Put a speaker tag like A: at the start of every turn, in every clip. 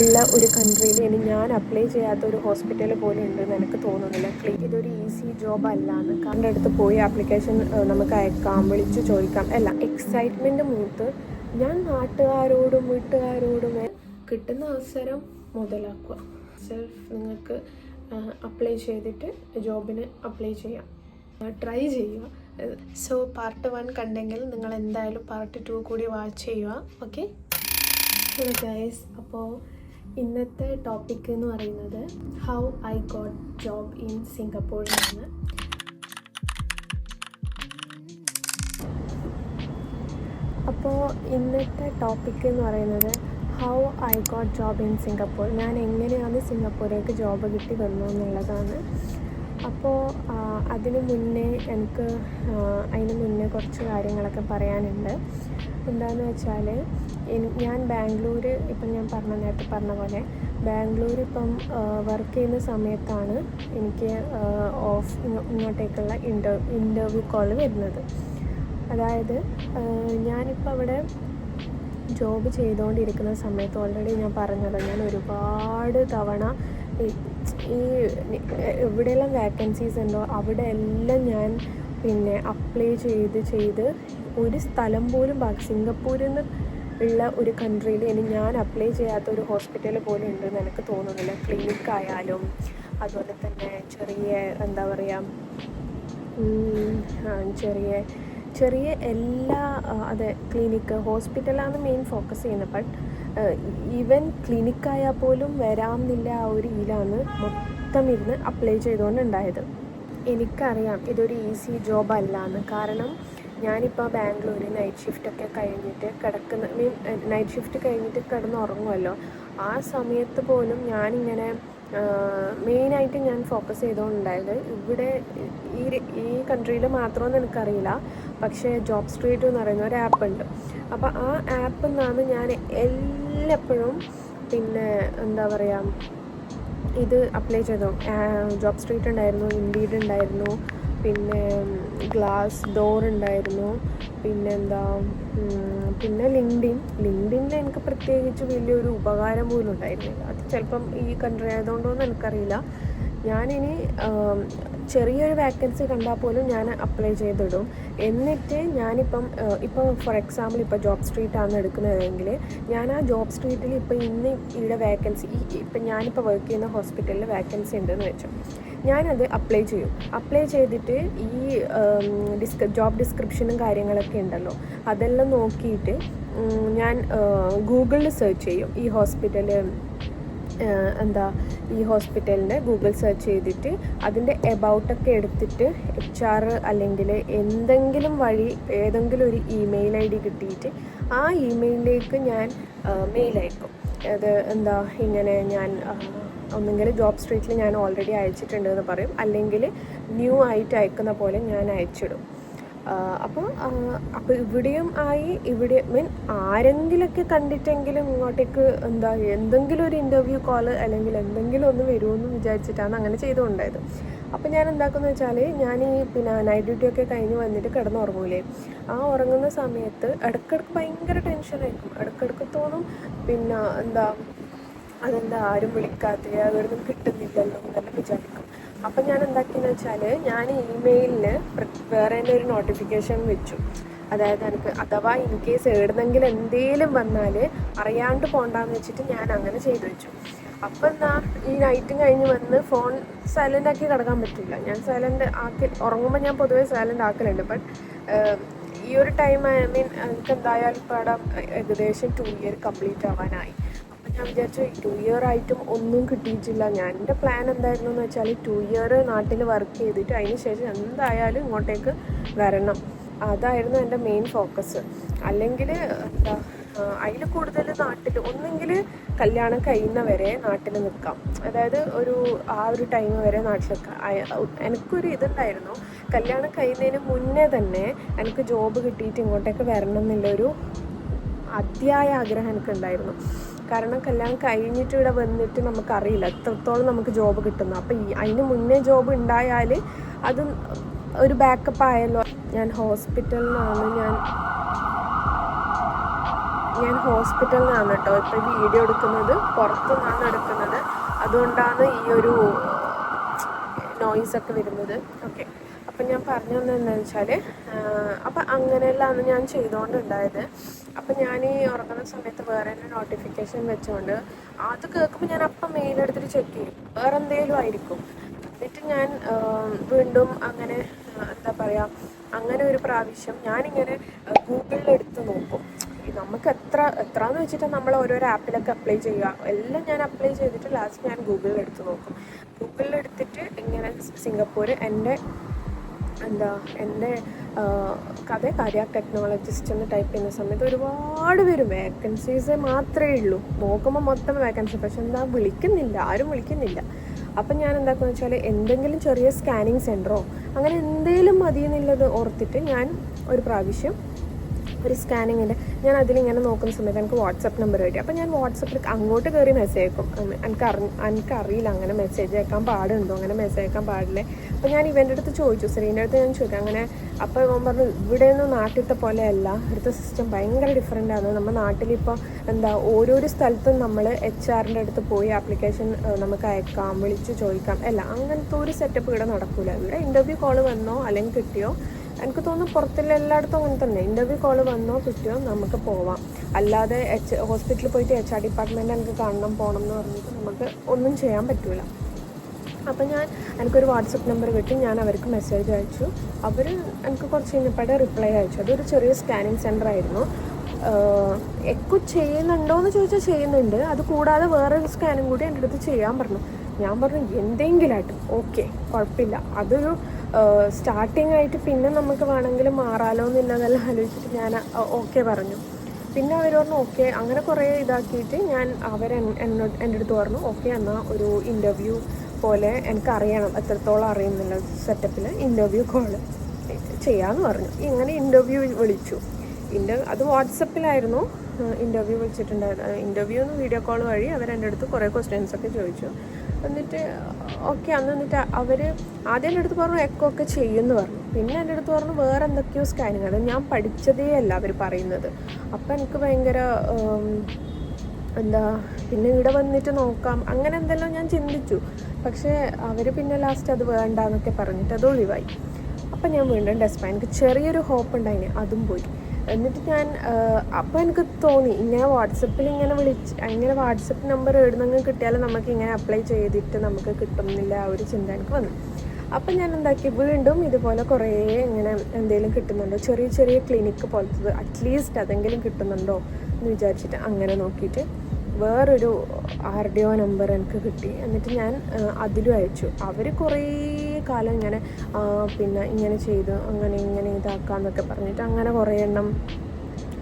A: ഉള്ള ഒരു കൺട്രിയിൽ ഇനി ഞാൻ അപ്ലൈ ചെയ്യാത്ത ഒരു ഹോസ്പിറ്റൽ പോലും ഉണ്ടെന്ന് എനിക്ക് തോന്നുന്നില്ല. ഇതൊരു ഈസി ജോബ് അല്ലാന്ന്. കാറിൻ്റെ അടുത്ത് പോയി ആപ്ലിക്കേഷൻ നമുക്ക് അയക്കാം, വിളിച്ച് ചോദിക്കാം, എല്ലാം എക്സൈറ്റ്മെൻറ്റ് മൂത്ത് ഞാൻ നാട്ടുകാരോടും വീട്ടുകാരോടും കിട്ടുന്ന അവസരം മുതലാക്കുക. നിങ്ങൾക്ക് അപ്ലൈ ചെയ്തിട്ട് ജോബിന് അപ്ലൈ ചെയ്യാം, ട്രൈ ചെയ്യുക. സോ പാർട്ട് 1 കണ്ടെങ്കിൽ നിങ്ങൾ എന്തായാലും പാർട്ട് 2 കൂടി വാച്ച് ചെയ്യുക. ഓക്കെ ഗൈസ്, അപ്പോൾ ഇന്നത്തെ ടോപ്പിക് എന്ന് പറയുന്നത് how I got job in സിംഗപ്പൂരിലാണ്. അപ്പോൾ ഇന്നത്തെ ടോപ്പിക് എന്ന് പറയുന്നത് how I got job in Singapore, ഞാൻ എങ്ങനെയാണ് സിംഗപ്പൂരേക്ക് ജോബ് കിട്ടി വന്നു എന്നുള്ളതാണ്. അപ്പോൾ അതിന് മുന്നേ കുറച്ച് കാര്യങ്ങളൊക്കെ പറയാനുണ്ട്. എന്താണെന്ന് വെച്ചാൽ ഞാൻ ബാംഗ്ലൂർ, ഇപ്പം ഞാൻ നേരത്തെ പറഞ്ഞ പോലെ ബാംഗ്ലൂർ ഇപ്പം വർക്ക് ചെയ്യുന്ന സമയത്താണ് എനിക്ക് ഇങ്ങോട്ടേക്കുള്ള ഇൻ്റർവ്യൂ കോൾ വരുന്നത്. അതായത് ഞാനിപ്പോൾ അവിടെ ജോബ് ചെയ്തുകൊണ്ടിരിക്കുന്ന സമയത്ത് ഓൾറെഡി ഞാൻ പറഞ്ഞല്ലോ, ഞാൻ ഒരുപാട് തവണ ഈ എവിടെയെല്ലാം വേക്കൻസീസ് ഉണ്ടോ അവിടെ എല്ലാം ഞാൻ അപ്ലൈ ചെയ്ത് ഒരു സ്ഥലം പോലും സിംഗപ്പൂരിൽ നിന്ന് ഉള്ള ഒരു കൺട്രിയിൽ ഇനി ഞാൻ അപ്ലൈ ചെയ്യാത്ത ഒരു ഹോസ്പിറ്റൽ പോലും ഉണ്ടെന്ന് എനിക്ക് തോന്നുന്നില്ല. ക്ലിനിക്കായാലും അതുപോലെ തന്നെ ചെറിയ എല്ലാ ക്ലിനിക്ക്, ഹോസ്പിറ്റലാണ് മെയിൻ ഫോക്കസ് ചെയ്യുന്നത്. ബട്ട് ഈവൻ ക്ലിനിക്കായാൽ പോലും വരാമെന്നില്ല ആ ഒരു ഇതിലാണ് മൊത്തം ഇരുന്ന് അപ്ലൈ ചെയ്തുകൊണ്ടുണ്ടായത്. എനിക്കറിയാം ഇതൊരു ഈസി ജോബ് അല്ലാന്ന്. കാരണം ഞാനിപ്പോൾ ബാംഗ്ലൂർ നൈറ്റ് ഷിഫ്റ്റൊക്കെ കഴിഞ്ഞിട്ട് നൈറ്റ് ഷിഫ്റ്റ് കഴിഞ്ഞിട്ട് കിടന്നുറങ്ങുമല്ലോ, ആ സമയത്ത് പോലും ഞാനിങ്ങനെ മെയിനായിട്ട് ഞാൻ ഫോക്കസ് ചെയ്തുകൊണ്ടുണ്ടായത് ഇവിടെ ഈ കൺട്രിയിൽ മാത്രമെന്ന് എനിക്കറിയില്ല, പക്ഷേ ജോബ് സ്ട്രീറ്റ് എന്ന് പറയുന്ന ഒരു ആപ്പ് ഉണ്ട്. അപ്പോൾ ആ ആപ്പിൽ നിന്നാണ് ഞാൻ എല്ലപ്പോഴും ഇത് അപ്ലൈ ചെയ്തു. ജോബ് സ്ട്രീറ്റ് ഉണ്ടായിരുന്നു, ഇൻഡീഡ് ഉണ്ടായിരുന്നു, പിന്നെ ഗ്ലാസ് ഡോർ ഉണ്ടായിരുന്നു, പിന്നെ ലിങ്ക്ഡിനിൽ എനിക്ക് പ്രത്യേകിച്ച് വലിയൊരു ഉപകാരം പോലും ഉണ്ടായിരുന്നില്ല. അത് ചിലപ്പം ഈ കൺട്രി ആയതുകൊണ്ടൊന്നും എനിക്കറിയില്ല. ഞാനിനി ചെറിയൊരു വേക്കൻസി കണ്ടാൽ പോലും ഞാൻ അപ്ലൈ ചെയ്തിടും. എന്നിട്ട് ഞാനിപ്പം ഫോർ എക്സാമ്പിൾ ഇപ്പോൾ ജോബ് സ്ട്രീറ്റാണ് എടുക്കുന്നതെങ്കിൽ ഞാൻ ആ ജോബ് സ്ട്രീറ്റിൽ ഇവിടെ വേക്കൻസി ഇപ്പം ഞാനിപ്പോൾ വർക്ക് ചെയ്യുന്ന ഹോസ്പിറ്റലിൽ വേക്കൻസി ഉണ്ടെന്ന് വെച്ചു, ഞാനത് അപ്ലൈ ചെയ്യും. അപ്ലൈ ചെയ്തിട്ട് ഈ ജോബ് ഡിസ്ക്രിപ്ഷനും കാര്യങ്ങളൊക്കെ ഉണ്ടല്ലോ, അതെല്ലാം നോക്കിയിട്ട് ഞാൻ ഗൂഗിളിൽ സെർച്ച് ചെയ്യും. ഈ ഹോസ്പിറ്റലിൻ്റെ ഗൂഗിൾ സെർച്ച് ചെയ്തിട്ട് അതിൻ്റെ എബൌട്ടൊക്കെ എടുത്തിട്ട് HR അല്ലെങ്കിൽ എന്തെങ്കിലും വഴി ഏതെങ്കിലും ഒരു ഇമെയിൽ ID കിട്ടിയിട്ട് ആ ഇമെയിലിലേക്ക് ഞാൻ മെയിൽ അയക്കും. ഇങ്ങനെ ഞാൻ ഒന്നെങ്കിൽ ജോബ് സ്ട്രീറ്റിൽ ഞാൻ ഓൾറെഡി അയച്ചിട്ടുണ്ട് എന്ന് പറയും, അല്ലെങ്കിൽ ന്യൂ ആയിട്ട് അയക്കുന്ന പോലെ ഞാൻ അയച്ചിടും. അപ്പോൾ ഇവിടെയും ആരെങ്കിലൊക്കെ കണ്ടിട്ടെങ്കിലും ഇങ്ങോട്ടേക്ക് എന്തെങ്കിലും ഒരു ഇൻ്റർവ്യൂ കോള് അല്ലെങ്കിൽ എന്തെങ്കിലും ഒന്ന് വരുമെന്ന് വിചാരിച്ചിട്ടാണ് അങ്ങനെ ചെയ്തുകൊണ്ടായത്. അപ്പോൾ ഞാൻ എന്താക്കുന്നത് വെച്ചാൽ ഞാൻ നൈറ്റ് ഡ്യൂട്ടിയൊക്കെ കഴിഞ്ഞ് വന്നിട്ട് കിടന്നുറങ്ങൂലേ, ആ ഉറങ്ങുന്ന സമയത്ത് ഇടയ്ക്കിടയ്ക്ക് ഭയങ്കര ടെൻഷനായിരിക്കും. ഇടയ്ക്കിടയ്ക്ക് തോന്നും അതെന്താ ആരും വിളിക്കാത്തത്, അതൊന്നും കിട്ടുന്നില്ലല്ലോ എന്നെല്ലാം വിചാരിക്കും. അപ്പം ഞാൻ എന്താക്കിയെന്ന് വെച്ചാൽ ഞാൻ ഇമെയിലിന് വേറെ തന്നെ ഒരു നോട്ടിഫിക്കേഷൻ വെച്ചു. അതായത് എനിക്ക് അഥവാ ഇൻ കേസ് എവിടുന്നെങ്കിലും എന്തെങ്കിലും വന്നാൽ അറിയാണ്ട് പോകണ്ടെന്ന് വെച്ചിട്ട് ഞാൻ അങ്ങനെ ചെയ്തു വെച്ചു. അപ്പം ഈ നൈറ്റും കഴിഞ്ഞ് വന്ന് ഫോൺ സൈലൻ്റ് ആക്കി കിടക്കാൻ പറ്റില്ല. ഞാൻ ഉറങ്ങുമ്പോൾ ഞാൻ പൊതുവേ സൈലൻ്റ് ആക്കലുണ്ട്. ബട്ട് ഈ ഒരു ടൈം എനിക്ക് എന്തായാലും ഇപ്പോൾ അവിടെ ഏകദേശം 2 ഇയർ കംപ്ലീറ്റ് ആവാനായി. ഞാൻ വിചാരിച്ചു 2 ഇയർ ആയിട്ടും ഒന്നും കിട്ടിയിട്ടില്ല. എൻ്റെ പ്ലാൻ എന്തായിരുന്നു എന്ന് വെച്ചാൽ 2 ഇയർ നാട്ടിൽ വർക്ക് ചെയ്തിട്ട് അതിന് ശേഷം എന്തായാലും ഇങ്ങോട്ടേക്ക് വരണം. അതായിരുന്നു എൻ്റെ മെയിൻ ഫോക്കസ്. അല്ലെങ്കിൽ അതിൽ കൂടുതൽ നാട്ടിൽ ഒന്നെങ്കിൽ കല്യാണം കഴിയുന്നവരെ നാട്ടിൽ നിൽക്കാം, അതായത് ആ ഒരു ടൈം വരെ നാട്ടിൽ നിൽക്കാം. എനിക്കൊരു ഇതുണ്ടായിരുന്നു, കല്യാണം കഴിയുന്നതിന് മുന്നേ തന്നെ എനിക്ക് ജോബ് കിട്ടിയിട്ട് ഇങ്ങോട്ടേക്ക് വരണം എന്നുള്ളൊരു അതിയായ ആഗ്രഹം എനിക്കുണ്ടായിരുന്നു. കാരണം കല്യാണം കഴിഞ്ഞിട്ട് ഇവിടെ വന്നിട്ട് നമുക്കറിയില്ല എത്രത്തോളം നമുക്ക് ജോബ് കിട്ടുന്നു. അപ്പോൾ അതിന് മുന്നേ ജോബ് ഉണ്ടായാൽ അത് ഒരു ബാക്കപ്പ് ആയല്ലോ. ഞാൻ ഹോസ്പിറ്റലിൽ നിന്നാണ് ഞാൻ ഹോസ്പിറ്റലിൽ നിന്നാണ് കേട്ടോ ഇപ്പോൾ വീഡിയോ എടുക്കുന്നത്, പുറത്തു നിന്നാണ് എടുക്കുന്നത്. അതുകൊണ്ടാണ് ഈ ഒരു നോയ്സൊക്കെ വരുന്നത്. ഓക്കെ, അപ്പം ഞാൻ പറഞ്ഞു തന്നെന്ന് വെച്ചാൽ അപ്പം അങ്ങനെയെല്ലാം ഞാൻ ചെയ്തുകൊണ്ടുണ്ടായത്. അപ്പം ഞാൻ ഈ ഉറങ്ങുന്ന സമയത്ത് വേറെ തന്നെ നോട്ടിഫിക്കേഷൻ വെച്ചുകൊണ്ട് അത് കേൾക്കുമ്പോൾ ഞാൻ അപ്പം മെയിലെടുത്തിട്ട് ചെക്ക് ചെയ്യും, വേറെ എന്തെങ്കിലും ആയിരിക്കും. എന്നിട്ട് ഞാൻ വീണ്ടും അങ്ങനെ എന്താ പറയുക, അങ്ങനെ ഒരു പ്രാവശ്യം ഞാനിങ്ങനെ ഗൂഗിളിൽ എടുത്ത് നോക്കും. നമുക്ക് എത്രയെന്ന് വെച്ചിട്ട് നമ്മൾ ഓരോരോ ആപ്പിലൊക്കെ അപ്ലൈ ചെയ്യുക, എല്ലാം ഞാൻ അപ്ലൈ ചെയ്തിട്ട് ലാസ്റ്റ് ഞാൻ ഗൂഗിളിൽ എടുത്ത് നോക്കും. ഗൂഗിളിൽ എടുത്തിട്ട് ഇങ്ങനെ സിംഗപ്പൂർ എൻ്റെ കാർഡിയാക് ടെക്നോളജിസ്റ്റ് എന്ന് ടൈപ്പ് ചെയ്യുന്ന സമയത്ത് ഒരുപാട് പേര് വേക്കൻസീസ് മാത്രമേ ഉള്ളൂ. നോക്കുമ്പോൾ മൊത്തം വേക്കൻസി, പക്ഷെ എന്താ വിളിക്കുന്നില്ല, ആരും വിളിക്കുന്നില്ല. അപ്പം ഞാൻ എന്താക്കുകയെന്ന് വെച്ചാൽ എന്തെങ്കിലും ചെറിയ സ്കാനിങ് സെൻറ്ററോ അങ്ങനെ എന്തെങ്കിലും മതി എന്നുള്ളത് ഓർത്തിട്ട് ഞാൻ ഒരു പ്രാവശ്യം ഒരു സ്കാനിങ്ങിൻ്റെ ഞാൻ അതിലിങ്ങനെ നോക്കുന്ന സമയത്ത് എനിക്ക് വാട്സപ്പ് നമ്പർ കിട്ടി. അപ്പോൾ ഞാൻ വാട്സപ്പിൽ അങ്ങോട്ട് കയറി മെസ്സേജ് അയക്കും. എനിക്കറിയില്ല അങ്ങനെ മെസ്സേജ് അയക്കാൻ പാടുണ്ടോ, അങ്ങനെ മെസ്സേജ് അയക്കാൻ പാടില്ലേ. അപ്പോൾ ഞാൻ ഇവൻ്റെ അടുത്ത് ചോദിച്ചു, ശ്രീൻ്റെ അടുത്ത് ഞാൻ ചോദിക്കാം അങ്ങനെ. അപ്പോൾ ഇവൻ പറഞ്ഞു ഇവിടെയൊന്നും നാട്ടിലത്തെ പോലെയല്ല, ഇവിടുത്തെ സിസ്റ്റം ഭയങ്കര ഡിഫറെൻ്റ് ആണ്. നമ്മുടെ നാട്ടിലിപ്പോൾ ഓരോരോ സ്ഥലത്തും നമ്മൾ HR അടുത്ത് പോയി ആപ്ലിക്കേഷൻ നമുക്ക് അയക്കാം, വിളിച്ച് ചോദിക്കാം, അല്ല അങ്ങനത്തെ ഒരു സെറ്റപ്പ് ഇവിടെ നടക്കില്ല. ഇവിടെ ഇൻ്റർവ്യൂ കോൾ വന്നോ അല്ലെങ്കിൽ കിട്ടിയോ, എനിക്ക് തോന്നുന്നു പുറത്തുള്ള എല്ലായിടത്തും അങ്ങനെ തന്നെ, ഇൻ്റർവ്യൂ കോൾ വന്നോ കിട്ടിയോ നമുക്ക് പോവാം. അല്ലാതെ ഹോസ്പിറ്റലിൽ പോയിട്ട് HR ഡിപ്പാർട്ട്മെൻറ്റ് എനിക്ക് കാണണം പോകണം എന്ന് പറഞ്ഞിട്ട് നമുക്ക് ഒന്നും ചെയ്യാൻ പറ്റില്ല. അപ്പം എനിക്കൊരു വാട്സപ്പ് നമ്പർ കിട്ടി, ഞാൻ അവർക്ക് മെസ്സേജ് അയച്ചു. അവർ എനിക്ക് കുറച്ച് കഴിഞ്ഞപ്പോഴേ റിപ്ലൈ അയച്ചു. അതൊരു ചെറിയ സ്കാനിങ് സെൻ്റർ ആയിരുന്നു. എക്കോ ചെയ്യുന്നുണ്ടോ എന്ന് ചോദിച്ചാൽ ചെയ്യുന്നുണ്ട്. അത് കൂടാതെ വേറൊരു സ്കാനും കൂടി എൻ്റെ അടുത്ത് ചെയ്യാൻ പറഞ്ഞു. ഞാൻ പറഞ്ഞു എന്തെങ്കിലുമായിട്ട് ഓക്കെ, കുഴപ്പമില്ല, അതൊരു സ്റ്റാർട്ടിങ് ആയിട്ട് പിന്നെ നമുക്ക് വേണമെങ്കിൽ മാറാലോ എന്നുള്ളതെല്ലാം ആലോചിച്ചിട്ട് ഞാൻ ഓക്കെ പറഞ്ഞു. പിന്നെ അവർ പറഞ്ഞു ഓക്കെ, അങ്ങനെ കുറേ ഇതാക്കിയിട്ട് എൻ്റെ അടുത്ത് പറഞ്ഞു ഓക്കെ എന്നാൽ ഒരു ഇൻ്റർവ്യൂ പോലെ എനിക്കറിയണം എത്രത്തോളം അറിയുന്നില്ല സെറ്റപ്പിൽ ഇൻ്റർവ്യൂ കോൾ ചെയ്യാമെന്ന് പറഞ്ഞു. ഇങ്ങനെ ഇൻ്റർവ്യൂ വിളിച്ചു. അത് വാട്സപ്പിലായിരുന്നു ഇൻ്റർവ്യൂ വിളിച്ചിട്ടുണ്ടായിരുന്നു. ഇൻ്റർവ്യൂ വീഡിയോ കോൾ വഴി അവരെൻ്റെ അടുത്ത് കുറേ ക്വസ്റ്റ്യൻസൊക്കെ ചോദിച്ചു. എന്നിട്ട് ഓക്കെ എന്നിട്ട് അവർ ആദ്യം എൻ്റെ അടുത്ത് പറഞ്ഞു എക്കോ ഒക്കെ ചെയ്യുമെന്ന് പറഞ്ഞു. പിന്നെ എൻ്റെ അടുത്ത് പറഞ്ഞു വേറെ എന്തൊക്കെയോ സ്കാനിങ്, അത് ഞാൻ പഠിച്ചതേ അല്ല അവർ പറയുന്നത്. അപ്പം എനിക്ക് ഭയങ്കര പിന്നെ ഇവിടെ വന്നിട്ട് നോക്കാം അങ്ങനെ എന്തെല്ലാം ഞാൻ ചിന്തിച്ചു. പക്ഷേ അവർ പിന്നെ ലാസ്റ്റ് അത് വേണ്ടാന്നൊക്കെ പറഞ്ഞിട്ട് അത് ഒഴിവായി. അപ്പം ഞാൻ വീണ്ടും ഡെസ്പായി. എനിക്ക് ചെറിയൊരു ഹോപ്പ് ഉണ്ടായിന്, അതും പോയി. എന്നിട്ട് ഞാൻ അപ്പോൾ എനിക്ക് തോന്നി ഇങ്ങനെ വാട്സപ്പിൽ ഇങ്ങനെ വാട്സപ്പ് നമ്പർ എവിടുന്നെങ്കിലും കിട്ടിയാലും നമുക്ക് ഇങ്ങനെ അപ്ലൈ ചെയ്തിട്ട് നമുക്ക് കിട്ടുന്നില്ല, ആ ഒരു ചിന്ത എനിക്ക് വന്നു. അപ്പം ഞാൻ എന്താക്കി, വീണ്ടും ഇതുപോലെ കുറേ ഇങ്ങനെ എന്തെങ്കിലും കിട്ടുന്നുണ്ടോ, ചെറിയ ചെറിയ ക്ലിനിക്ക് പോലത്തത് അറ്റ്ലീസ്റ്റ് അതെങ്കിലും കിട്ടുന്നുണ്ടോ എന്ന് വിചാരിച്ചിട്ട് അങ്ങനെ നോക്കിയിട്ട് വേറൊരു RDO നമ്പർ എനിക്ക് കിട്ടി. എന്നിട്ട് ഞാൻ അതിലും അയച്ചു. അവർ കുറേ കാലം പിന്നെ ഇങ്ങനെ ചെയ്ത് ഇങ്ങനെ ഇതാക്കാമെന്നൊക്കെ പറഞ്ഞിട്ട് അങ്ങനെ കുറേ എണ്ണം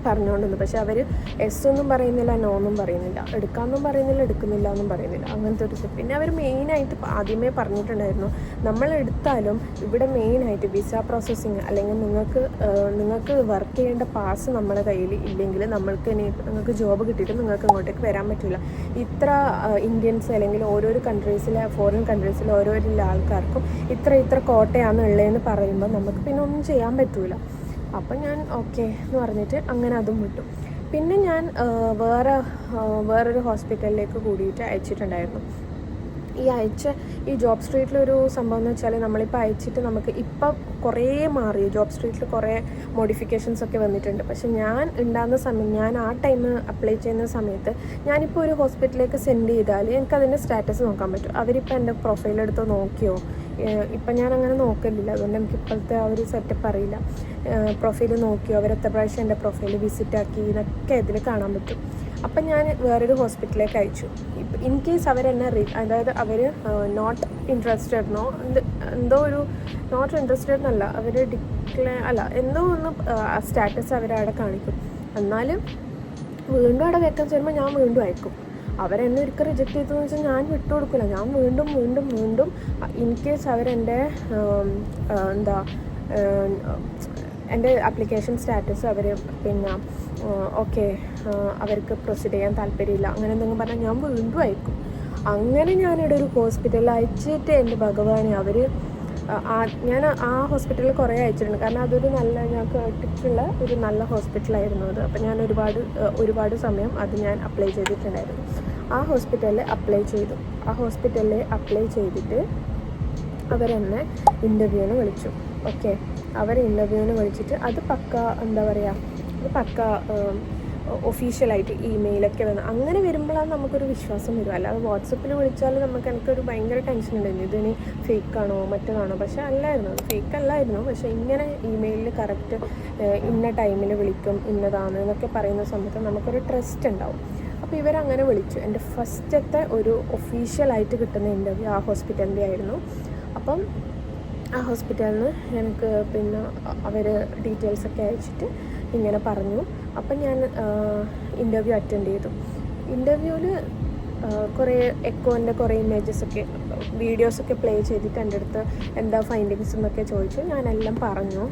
A: പറഞ്ഞുകൊണ്ടിരുന്നു. പക്ഷെ അവർ എസ് ഒന്നും പറയുന്നില്ല, നോ ഒന്നും പറയുന്നില്ല, എടുക്കാമെന്നും പറയുന്നില്ല, എടുക്കുന്നില്ല എന്നും പറയുന്നില്ല, അങ്ങനത്തെ ഒരു പിന്നെ അവർ മെയിനായിട്ട് ആദ്യമേ പറഞ്ഞിട്ടുണ്ടായിരുന്നു നമ്മൾ എടുത്താലും ഇവിടെ മെയിനായിട്ട് വിസ പ്രോസസ്സിങ് അല്ലെങ്കിൽ നിങ്ങൾക്ക് വർക്ക് ചെയ്യേണ്ട പാസ് നമ്മുടെ കയ്യിൽ ഇല്ലെങ്കിൽ നിങ്ങൾക്ക് ജോബ് കിട്ടിയിട്ട് നിങ്ങൾക്ക് ഇങ്ങോട്ടേക്ക് വരാൻ പറ്റില്ല. ഇത്ര ഇന്ത്യൻസ് അല്ലെങ്കിൽ ഓരോരോ കൺട്രീസിലെ ഫോറിൻ കൺട്രീസിലെ ഓരോരോ ആൾക്കാർക്കും ഇത്ര കോട്ടയാണ് ഉള്ളതെന്ന് പറയുമ്പോൾ നമുക്ക് പിന്നെ ഒന്നും ചെയ്യാൻ പറ്റില്ല. അപ്പം ഞാൻ ഓക്കെ എന്ന് പറഞ്ഞിട്ട് അങ്ങനെ അതും വിട്ടു. പിന്നെ ഞാൻ വേറൊരു ഹോസ്പിറ്റലിലേക്ക് കൂടിയിട്ട് അയച്ചിട്ടുണ്ടായിരുന്നു. ഈ ജോബ് സ്ട്രീറ്റിലൊരു സംഭവം എന്ന് വെച്ചാൽ നമ്മളിപ്പോൾ അയച്ചിട്ട് നമുക്ക് ഇപ്പം കുറേ മാറി, ജോബ് സ്ട്രീറ്റിൽ കുറേ മോഡിഫിക്കേഷൻസ് ഒക്കെ വന്നിട്ടുണ്ട്. പക്ഷെ ഞാൻ ഉണ്ടാകുന്ന സമയം, ഞാൻ ആ ടൈം അപ്ലൈ ചെയ്യുന്ന സമയത്ത് ഞാനിപ്പോൾ ഒരു ഹോസ്പിറ്റലിലേക്ക് സെൻഡ് ചെയ്താൽ എനിക്കതിൻ്റെ സ്റ്റാറ്റസ് നോക്കാൻ പറ്റും. അവരിപ്പോൾ എൻ്റെ പ്രൊഫൈലെടുത്ത് നോക്കിയോ, ഇപ്പം ഞാൻ അങ്ങനെ നോക്കലില്ല, അതുകൊണ്ട് എനിക്ക് ഇപ്പോഴത്തെ ആ ഒരു സെറ്റപ്പ് അറിയില്ല. പ്രൊഫൈൽ നോക്കിയോ, അവരെത്ര പ്രാവശ്യം എൻ്റെ പ്രൊഫൈൽ വിസിറ്റ് ആക്കി, ഇതൊക്കെ ഇതിൽ കാണാൻ പറ്റും. അപ്പം ഞാൻ വേറൊരു ഹോസ്പിറ്റലിലേക്ക് അയച്ചു. ഇൻ കേസ് അവരെന്നെ അതായത് അവർ നോട്ട് ഇൻട്രസ്റ്റഡ്നോ എന്തോ ഒരു നോട്ട് ഇൻട്രസ്റ്റഡ് എന്നല്ല, അവർ എന്തോ ഒന്ന് സ്റ്റാറ്റസ് അവരവിടെ കാണിക്കും. എന്നാലും വീണ്ടും അവിടെ വേക്കൻസി വരുമ്പോൾ ഞാൻ വീണ്ടും അയക്കും. അവരെന്നെ ഒരിക്കൽ റിജക്റ്റ് ചെയ്തതെന്ന് വെച്ചാൽ ഞാൻ വിട്ടുകൊടുക്കില്ല, ഞാൻ വീണ്ടും ഇൻ കേസ് അവരെൻ്റെ എൻ്റെ ആപ്ലിക്കേഷൻ സ്റ്റാറ്റസ് അവർ പിന്നെ ഓക്കെ അവർക്ക് പ്രൊസീഡ് ചെയ്യാൻ താല്പര്യമില്ല അങ്ങനെ എന്തെങ്കിലും പറഞ്ഞാൽ ഞാൻ വീണ്ടും അയക്കും. അങ്ങനെ ഞാനിവിടെ ഒരു ഹോസ്പിറ്റലിൽ അയച്ചിട്ട് എൻ്റെ ഭഗവാനെ അവർ ഞാൻ ആ ഹോസ്പിറ്റലിൽ കുറേ അയച്ചിട്ടുണ്ട്, കാരണം അതൊരു നല്ല, ഞാൻ കേട്ടിട്ടുള്ള ഒരു നല്ല ഹോസ്പിറ്റലായിരുന്നു അത്. അപ്പോൾ ഞാൻ ഒരുപാട് സമയം അത് ഞാൻ അപ്ലൈ ചെയ്തിട്ടുണ്ടായിരുന്നു. ആ ഹോസ്പിറ്റലിൽ അപ്ലൈ ചെയ്തിട്ട് അവരെന്നെ ഇൻ്റർവ്യൂവിന് വിളിച്ചു. ഓക്കെ, അവർ ഇൻ്റർവ്യൂവിന് വിളിച്ചിട്ട് അത് പക്ക ഒഫീഷ്യലായിട്ട് ഇമെയിലൊക്കെ വന്ന് അങ്ങനെ വരുമ്പോഴാണ് നമുക്കൊരു വിശ്വാസം വരും. അല്ലാതെ വാട്സപ്പിൽ വിളിച്ചാൽ എനിക്കൊരു ഭയങ്കര ടെൻഷൻ ഉണ്ടായിരുന്നു, ഇതിനി ഫേക്കാണോ മറ്റേതാണോ. പക്ഷേ അല്ലായിരുന്നു, അത് ഫേക്ക് അല്ലായിരുന്നു. പക്ഷേ ഇങ്ങനെ ഇമെയിലിൽ കറക്റ്റ് ഇന്ന ടൈമിൽ വിളിക്കും, ഇന്നതാണ് എന്നൊക്കെ പറയുന്ന സമയത്ത് നമുക്കൊരു ട്രസ്റ്റ് ഉണ്ടാവും. അപ്പോൾ ഇവരങ്ങനെ വിളിച്ചു. എൻ്റെ ഫസ്റ്റത്തെ ഒരു ഒഫീഷ്യലായിട്ട് കിട്ടുന്ന ഇൻ്റർവ്യൂ ആ ഹോസ്പിറ്റലിൻ്റെ ആയിരുന്നു. അപ്പം ആ ഹോസ്പിറ്റലിൽ നിന്ന് എനിക്ക് പിന്നെ അവർ ഡീറ്റെയിൽസൊക്കെ അയച്ചിട്ട് ഇങ്ങനെ പറഞ്ഞു. അപ്പം ഞാൻ ഇൻ്റർവ്യൂ അറ്റൻഡ് ചെയ്തു. ഇൻ്റർവ്യൂവിൽ കുറേ എക്കോൻ്റെ കുറേ വീഡിയോസൊക്കെ പ്ലേ ചെയ്തിട്ട് എൻ്റെ അടുത്ത് എന്താ ഫൈൻഡിങ്സ് എന്നൊക്കെ ചോദിച്ചു. ഞാനെല്ലാം പറഞ്ഞു.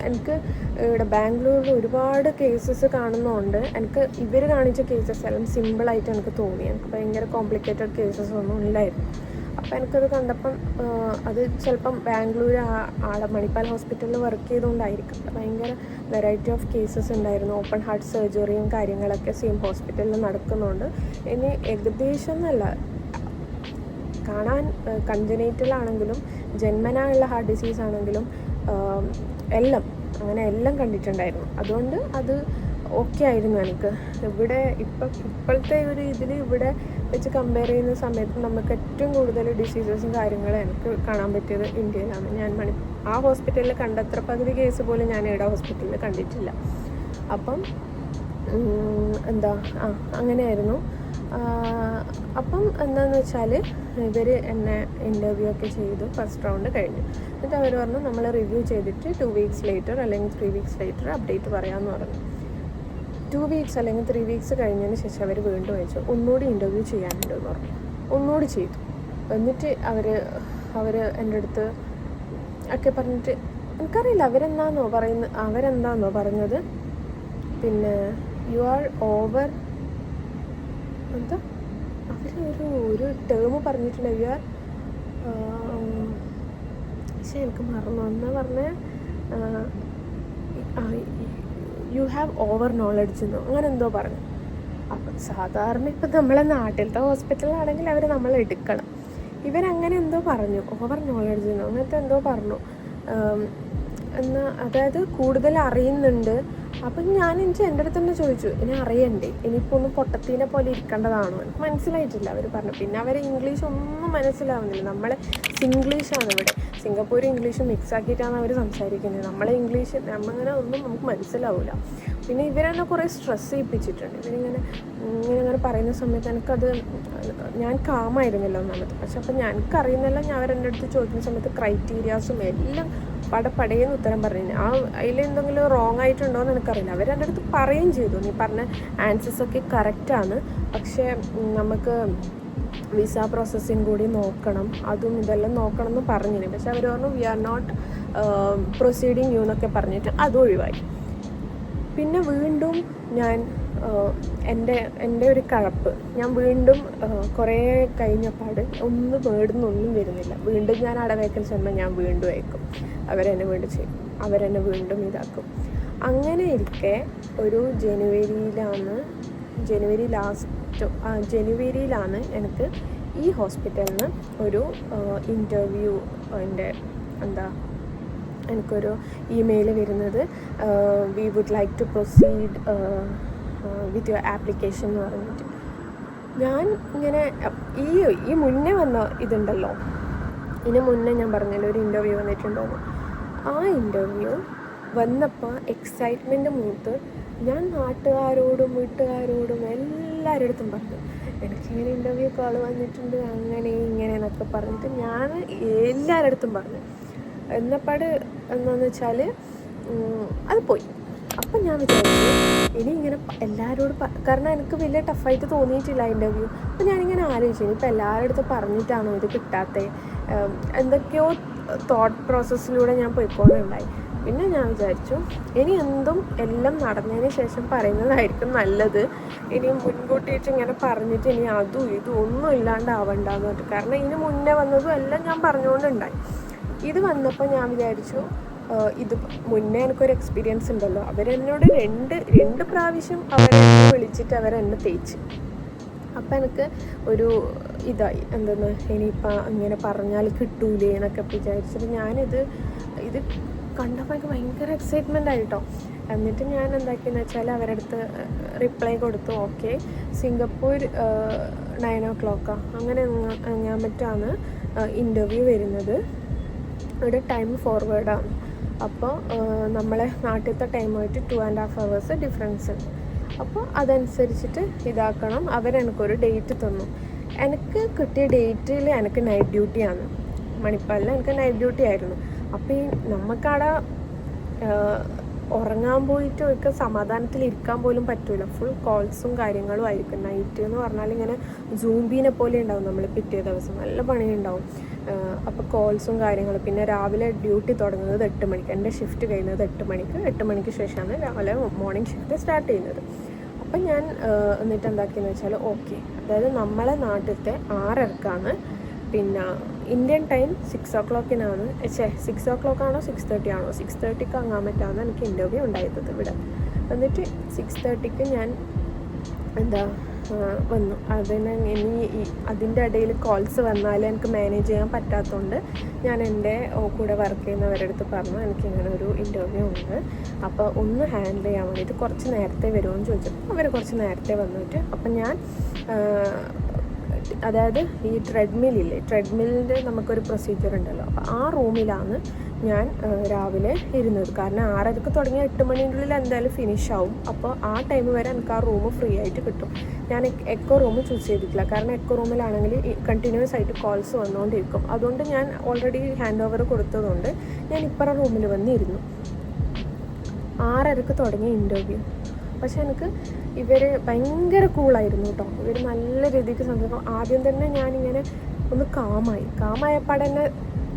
A: എനിക്ക് ഇവിടെ ബാംഗ്ലൂരിൽ ഒരുപാട് കേസസ് കാണുന്നതുകൊണ്ട് എനിക്ക് ഇവർ കാണിച്ച കേസസ് എല്ലാം സിമ്പിളായിട്ട് എനിക്ക് തോന്നി. എനിക്ക് ഭയങ്കര കോംപ്ലിക്കേറ്റഡ് കേസസ് ഒന്നും ഇല്ലായിരുന്നു. അപ്പോൾ എനിക്കത് കണ്ടപ്പം അത് ചിലപ്പം ബാംഗ്ലൂർ മണിപ്പാൽ ഹോസ്പിറ്റലിൽ വർക്ക് ചെയ്തുകൊണ്ടായിരിക്കും. ഭയങ്കര വെറൈറ്റി ഓഫ് കേസസ് ഉണ്ടായിരുന്നു. ഓപ്പൺ ഹാർട്ട് സർജറിയും കാര്യങ്ങളൊക്കെ സെയിം ഹോസ്പിറ്റലിൽ നടക്കുന്നുണ്ട്. ഇനി ഏകദേശം എന്നല്ല, കാണാൻ കൺജനൈറ്റലാണെങ്കിലും ജന്മനായുള്ള ഹാർട്ട് ഡിസീസ് ആണെങ്കിലും എല്ലാം കണ്ടിട്ടുണ്ടായിരുന്നു. അതുകൊണ്ട് അത് ഓക്കെ ആയിരുന്നു എനിക്ക്. ഇപ്പോഴത്തെ ഒരു ഇവിടെ വെച്ച് കമ്പയർ ചെയ്യുന്ന സമയത്ത് നമുക്ക് ഏറ്റവും കൂടുതൽ ഡിസീസസും കാര്യങ്ങളും എനിക്ക് കാണാൻ പറ്റിയത് ഇന്ത്യയിലാണ്. ഞാൻ ആ ഹോസ്പിറ്റലിൽ കണ്ടത്ര പകുതി കേസ് പോലും ഞാൻ ഇവിടെ ഹോസ്പിറ്റലിൽ കണ്ടിട്ടില്ല. അപ്പം അങ്ങനെയായിരുന്നു. അപ്പം എന്താണെന്ന് വെച്ചാൽ ഇവർ എന്നെ ഇൻ്റർവ്യൂ ഒക്കെ ചെയ്തു. ഫസ്റ്റ് റൗണ്ട് കഴിഞ്ഞു. എന്നിട്ട് അവർ പറഞ്ഞു നമ്മൾ റിവ്യൂ ചെയ്തിട്ട് 2 weeks ലേറ്റർ അല്ലെങ്കിൽ 3 weeks ലേറ്റർ അപ്ഡേറ്റ് പറയാമെന്ന് പറഞ്ഞു. 2 weeks അല്ലെങ്കിൽ 3 weeks കഴിഞ്ഞതിന് ശേഷം അവർ വീണ്ടും അയച്ചു, ഒന്നുകൂടി ഇൻ്റർവ്യൂ ചെയ്യാനുണ്ടെന്ന് പറഞ്ഞു. ഒന്നുകൂടി ചെയ്തു. എന്നിട്ട് അവർ എൻ്റെ അടുത്ത് ഒക്കെ പറഞ്ഞിട്ട്, എനിക്കറിയില്ല അവരെന്താണെന്നോ പറഞ്ഞത്, പിന്നെ യു ആർ ഓവർ എന്താ ഒരു ടേം പറഞ്ഞിട്ടുണ്ട്. യു ആർ പക്ഷേ എനിക്ക് മറന്നു എന്നാ പറഞ്ഞ യു ഹാവ് ഓവർ നോളജ് എന്നോ അങ്ങനെ എന്തോ പറഞ്ഞു. അപ്പം സാധാരണ ഇപ്പം നമ്മളെ നാട്ടിലത്തെ ഹോസ്പിറ്റലാണെങ്കിൽ അവർ നമ്മളെ എടുക്കണം. ഇവരങ്ങനെ എന്തോ പറഞ്ഞു, ഓവർ നോളജ് എന്നോ അങ്ങനത്തെ എന്തോ പറഞ്ഞു. അതായത് കൂടുതൽ അറിയുന്നുണ്ട്. അപ്പം എനിക്ക് എൻ്റെ അടുത്ത് തന്നെ ചോദിച്ചു, ഇനി അറിയണ്ടേ, ഇനിയിപ്പോൾ ഒന്ന് പൊട്ടത്തീനെ പോലെ ഇരിക്കേണ്ടതാണോ? എനിക്ക് മനസ്സിലായിട്ടില്ല അവർ പറഞ്ഞു. പിന്നെ അവർ ഇംഗ്ലീഷ് ഒന്നും മനസ്സിലാവുന്നില്ല. നമ്മളെ സിംഗ്ലീഷാണ് ഇവിടെ, സിംഗപ്പൂർ ഇംഗ്ലീഷ് മിക്സ് ആക്കിയിട്ടാണ് അവർ സംസാരിക്കുന്നത്. നമ്മളെ ഇംഗ്ലീഷ് നമ്മങ്ങനെ ഒന്നും നമുക്ക് മനസ്സിലാവില്ല. പിന്നെ ഇവരെന്നെ കുറേ സ്ട്രെസ് ചെയ്യിപ്പിച്ചിട്ടുണ്ട്. ഇങ്ങനെ പറയുന്ന സമയത്ത് ഞാൻ കാമായിരുന്നില്ല ഒന്നാമത്. പക്ഷെ അപ്പം എനിക്കറിയുന്നില്ല. ഞാൻ അവരെൻ്റെ അടുത്ത് ചോദിക്കുന്ന സമയത്ത് ക്രൈറ്റീരിയാസും എല്ലാം പടേന്ന് ഉത്തരം പറഞ്ഞു. അതിലെന്തെങ്കിലും റോങ് ആയിട്ടുണ്ടോ എന്ന് എനിക്കറിയില്ല. അവരെൻ്റെ അടുത്ത് പറയുകയും ചെയ്തു, നീ പറഞ്ഞ ആൻസേഴ്സൊക്കെ കറക്റ്റാണ്, പക്ഷേ നമുക്ക് വിസ പ്രോസസ്സിങ് കൂടി നോക്കണം, ഇതെല്ലാം നോക്കണം എന്ന് പറഞ്ഞിരുന്നു. പക്ഷെ അവർ പറഞ്ഞു we are not proceeding you എന്നൊക്കെ പറഞ്ഞിട്ട് അത് ഒഴിവായി. പിന്നെ വീണ്ടും ഞാൻ എൻ്റെ ഒരു കഴപ്പ്, ഞാൻ വീണ്ടും കുറേ കഴിഞ്ഞപ്പാട് മേടുന്നൊന്നും വരുന്നില്ല. വീണ്ടും ഞാൻ അവിടെ വേക്കൻസി വരുമ്പോൾ ഞാൻ വീണ്ടും അയക്കും, അവരെന്നെ വീണ്ടും ഇതാക്കും. അങ്ങനെ ഇരിക്കെ ഒരു ജനുവരിയിലാണ് എനിക്ക് ഈ ഹോസ്പിറ്റലിൽ നിന്ന് ഒരു ഇൻ്റർവ്യൂ എനിക്കൊരു ഇമെയിൽ വരുന്നത്. We would like to proceed with your application എന്ന് പറഞ്ഞിട്ട്. ഞാൻ ഇങ്ങനെ ഈ മുന്നേ വന്ന ഇതുണ്ടല്ലോ, ഇതിന് മുന്നേ ഞാൻ പറഞ്ഞല്ലോ ഒരു ഇൻ്റർവ്യൂ വന്നിട്ടുണ്ടോയെന്ന്. ആ ഇൻ്റർവ്യൂ വന്നപ്പോൾ എക്സൈറ്റ്മെൻറ്റ് മൂത്ത് ഞാൻ നാട്ടുകാരോടും വീട്ടുകാരോടും എല്ലാവരുടെ അടുത്തും പറഞ്ഞു, എനിക്കിങ്ങനെ ഇൻ്റർവ്യൂ കോൾ വന്നിട്ടുണ്ട്, അങ്ങനെ ഇങ്ങനെ എന്നൊക്കെ പറഞ്ഞിട്ട് ഞാൻ എല്ലാവരുടെ അടുത്തും പറഞ്ഞു. എന്നപ്പാട് എന്താണെന്ന് വെച്ചാൽ അത് പോയി. അപ്പം ഞാൻ വിചാരിച്ചു ഇനി ഇങ്ങനെ എല്ലാവരോടും കാരണം എനിക്ക് വലിയ ടഫായിട്ട് തോന്നിയിട്ടില്ല ഇൻ്റർവ്യൂ. അപ്പം ഞാനിങ്ങനെ ആലോചിച്ചു, ഇനിയിപ്പോൾ എല്ലാവരുടെ അടുത്ത് പറഞ്ഞിട്ടാണോ ഇത് കിട്ടാത്തത്, എന്തൊക്കെയോ തോട്ട് പ്രോസസ്സിലൂടെ ഞാൻ പോയിക്കൊണ്ടുണ്ടായി. പിന്നെ ഞാൻ വിചാരിച്ചു ഇനി എന്തും എല്ലാം നടന്നതിന് ശേഷം പറയുന്നതായിരിക്കും നല്ലത്. ഇനി മുൻകൂട്ടിയിട്ട് ഇങ്ങനെ പറഞ്ഞിട്ട് ഇനി അതും ഇതും ഒന്നും ഇല്ലാണ്ടാവണ്ടെന്ന് പറഞ്ഞു. കാരണം ഇതിന് മുന്നേ വന്നതും എല്ലാം ഞാൻ പറഞ്ഞുകൊണ്ടുണ്ടായി. ഇത് വന്നപ്പോൾ ഞാൻ വിചാരിച്ചു ഇത് മുന്നേ എനിക്കൊരു എക്സ്പീരിയൻസ് ഉണ്ടല്ലോ, അവരെന്നോട് രണ്ട് പ്രാവശ്യം അവരെന്നെ വിളിച്ചിട്ട് അവരെന്നെ തേച്ച്. അപ്പം എനിക്ക് ഒരു ഇതായി, എന്തെന്ന് ഇനിയിപ്പോൾ ഇങ്ങനെ പറഞ്ഞാൽ കിട്ടൂലേ എന്നൊക്കെ വിചാരിച്ചിട്ട് ഇത് കണ്ടപ്പോൾ എനിക്ക് ഭയങ്കര എക്സൈറ്റ്മെൻ്റ് ആയിട്ടോ. എന്നിട്ട് ഞാൻ എന്താക്കിയെന്ന് വെച്ചാൽ അവരുടെ അടുത്ത് റിപ്ലൈ കൊടുത്തു, ഓക്കെ സിംഗപ്പൂർ 9 o'clock അങ്ങനെ ഞാൻ മറ്റാണ് ഇൻ്റർവ്യൂ വരുന്നത്, ഇവിടെ ടൈം ഫോർവേഡാണ്. അപ്പോൾ നമ്മളെ നാട്ടിലത്തെ ടൈമായിട്ട് 2.5 hours ഡിഫറൻസ് ഉണ്ട്. അപ്പോൾ അതനുസരിച്ചിട്ട് ഇതാക്കണം. അവരെനിക്കൊരു ഡേറ്റ് തന്നു. എനിക്ക് കിട്ടിയ ഡേറ്റിൽ എനിക്ക് നൈറ്റ് ഡ്യൂട്ടിയാണ്. മണിപ്പാലിൽ എനിക്ക് നൈറ്റ് ഡ്യൂട്ടി ആയിരുന്നു. അപ്പോൾ ഈ നമുക്കവിടെ ഉറങ്ങാൻ പോയിട്ട് ഒക്കെ സമാധാനത്തിൽ ഇരിക്കാൻ പോലും പറ്റില്ല. ഫുൾ കോൾസും കാര്യങ്ങളും ആയിരിക്കും. നൈറ്റ് എന്ന് പറഞ്ഞാൽ ഇങ്ങനെ സൂംബീനെ പോലെ ഉണ്ടാവും. നമ്മൾ പിറ്റേ ദിവസം നല്ല പണിയുണ്ടാവും. അപ്പോൾ കോൾസും കാര്യങ്ങളും. പിന്നെ രാവിലെ ഡ്യൂട്ടി തുടങ്ങുന്നത് 8 മണിക്ക്, എൻ്റെ ഷിഫ്റ്റ് കഴിയുന്നത് 8 മണിക്ക്. 8 മണിക്ക് ശേഷമാണ് രാവിലെ മോർണിംഗ് ഷിഫ്റ്റ് സ്റ്റാർട്ട് ചെയ്യുന്നത്. അപ്പം ഞാൻ എന്നിട്ട് എന്താക്കിയെന്ന് വെച്ചാൽ ഓക്കെ, അതായത് നമ്മളെ നാട്ടിലത്തെ 6:30 പിന്നെ ഇന്ത്യൻ ടൈം 6 o'clock 6 o'clock ആണോ 6:30 ആണോ 6:30 അങ്ങാൻ പറ്റാണ് എനിക്ക് ഇൻ്റർവ്യൂ ഉണ്ടായിരുന്നത് ഇവിടെ. എന്നിട്ട് 6:30 ഞാൻ വന്നു. അതിന് ഇനി അതിൻ്റെ ഇടയിൽ കോൾസ് വന്നാൽ എനിക്ക് മാനേജ് ചെയ്യാൻ പറ്റാത്തതുകൊണ്ട് ഞാൻ എൻ്റെ കൂടെ വർക്ക് ചെയ്യുന്നവരുടെ അടുത്ത് പറഞ്ഞു എനിക്കിങ്ങനെ ഒരു ഇൻ്റർവ്യൂ ഉണ്ട്, അപ്പോൾ ഒന്ന് ഹാൻഡിൽ ചെയ്യാൻ വേണ്ടിയിട്ട് കുറച്ച് നേരത്തെ വരുമോ ചോദിച്ചപ്പോൾ അവർ കുറച്ച് നേരത്തെ വന്നിട്ട്, അപ്പം ഞാൻ അതായത് ഈ ട്രെഡ്മില്ലിൻ്റെ നമുക്കൊരു പ്രൊസീജിയർ ഉണ്ടല്ലോ, അപ്പോൾ ആ റൂമിലാണ് ഞാൻ രാവിലെ ഇരുന്നത്. കാരണം 6:30 തുടങ്ങിയ 8 മണിൻ്റെ ഉള്ളിൽ എന്തായാലും ഫിനിഷ് ആവും. അപ്പോൾ ആ ടൈം വരെ എനിക്ക് ആ റൂം ഫ്രീ ആയിട്ട് കിട്ടും. ഞാൻ എക്കോ റൂം ചൂസ് ചെയ്തിട്ടില്ല, കാരണം എക്കോ റൂമിലാണെങ്കിൽ കണ്ടിന്യൂസ് ആയിട്ട് കോൾസ് വന്നുകൊണ്ടിരിക്കും. അതുകൊണ്ട് ഞാൻ ഓൾറെഡി ഹാൻഡ് ഓവർ കൊടുത്തതുകൊണ്ട് ഞാൻ ഇപ്പറ റൂമിൽ വന്നിരുന്നു. 6:30 തുടങ്ങിയ ഇൻ്റർവ്യൂ. പക്ഷെ എനിക്ക് ഇവർ ഭയങ്കര കൂളായിരുന്നു കേട്ടോ. ഇവർ നല്ല രീതിക്ക് സംസാരിക്കും. ആദ്യം തന്നെ ഞാനിങ്ങനെ ഒന്ന് കാമായപ്പാടെ തന്നെ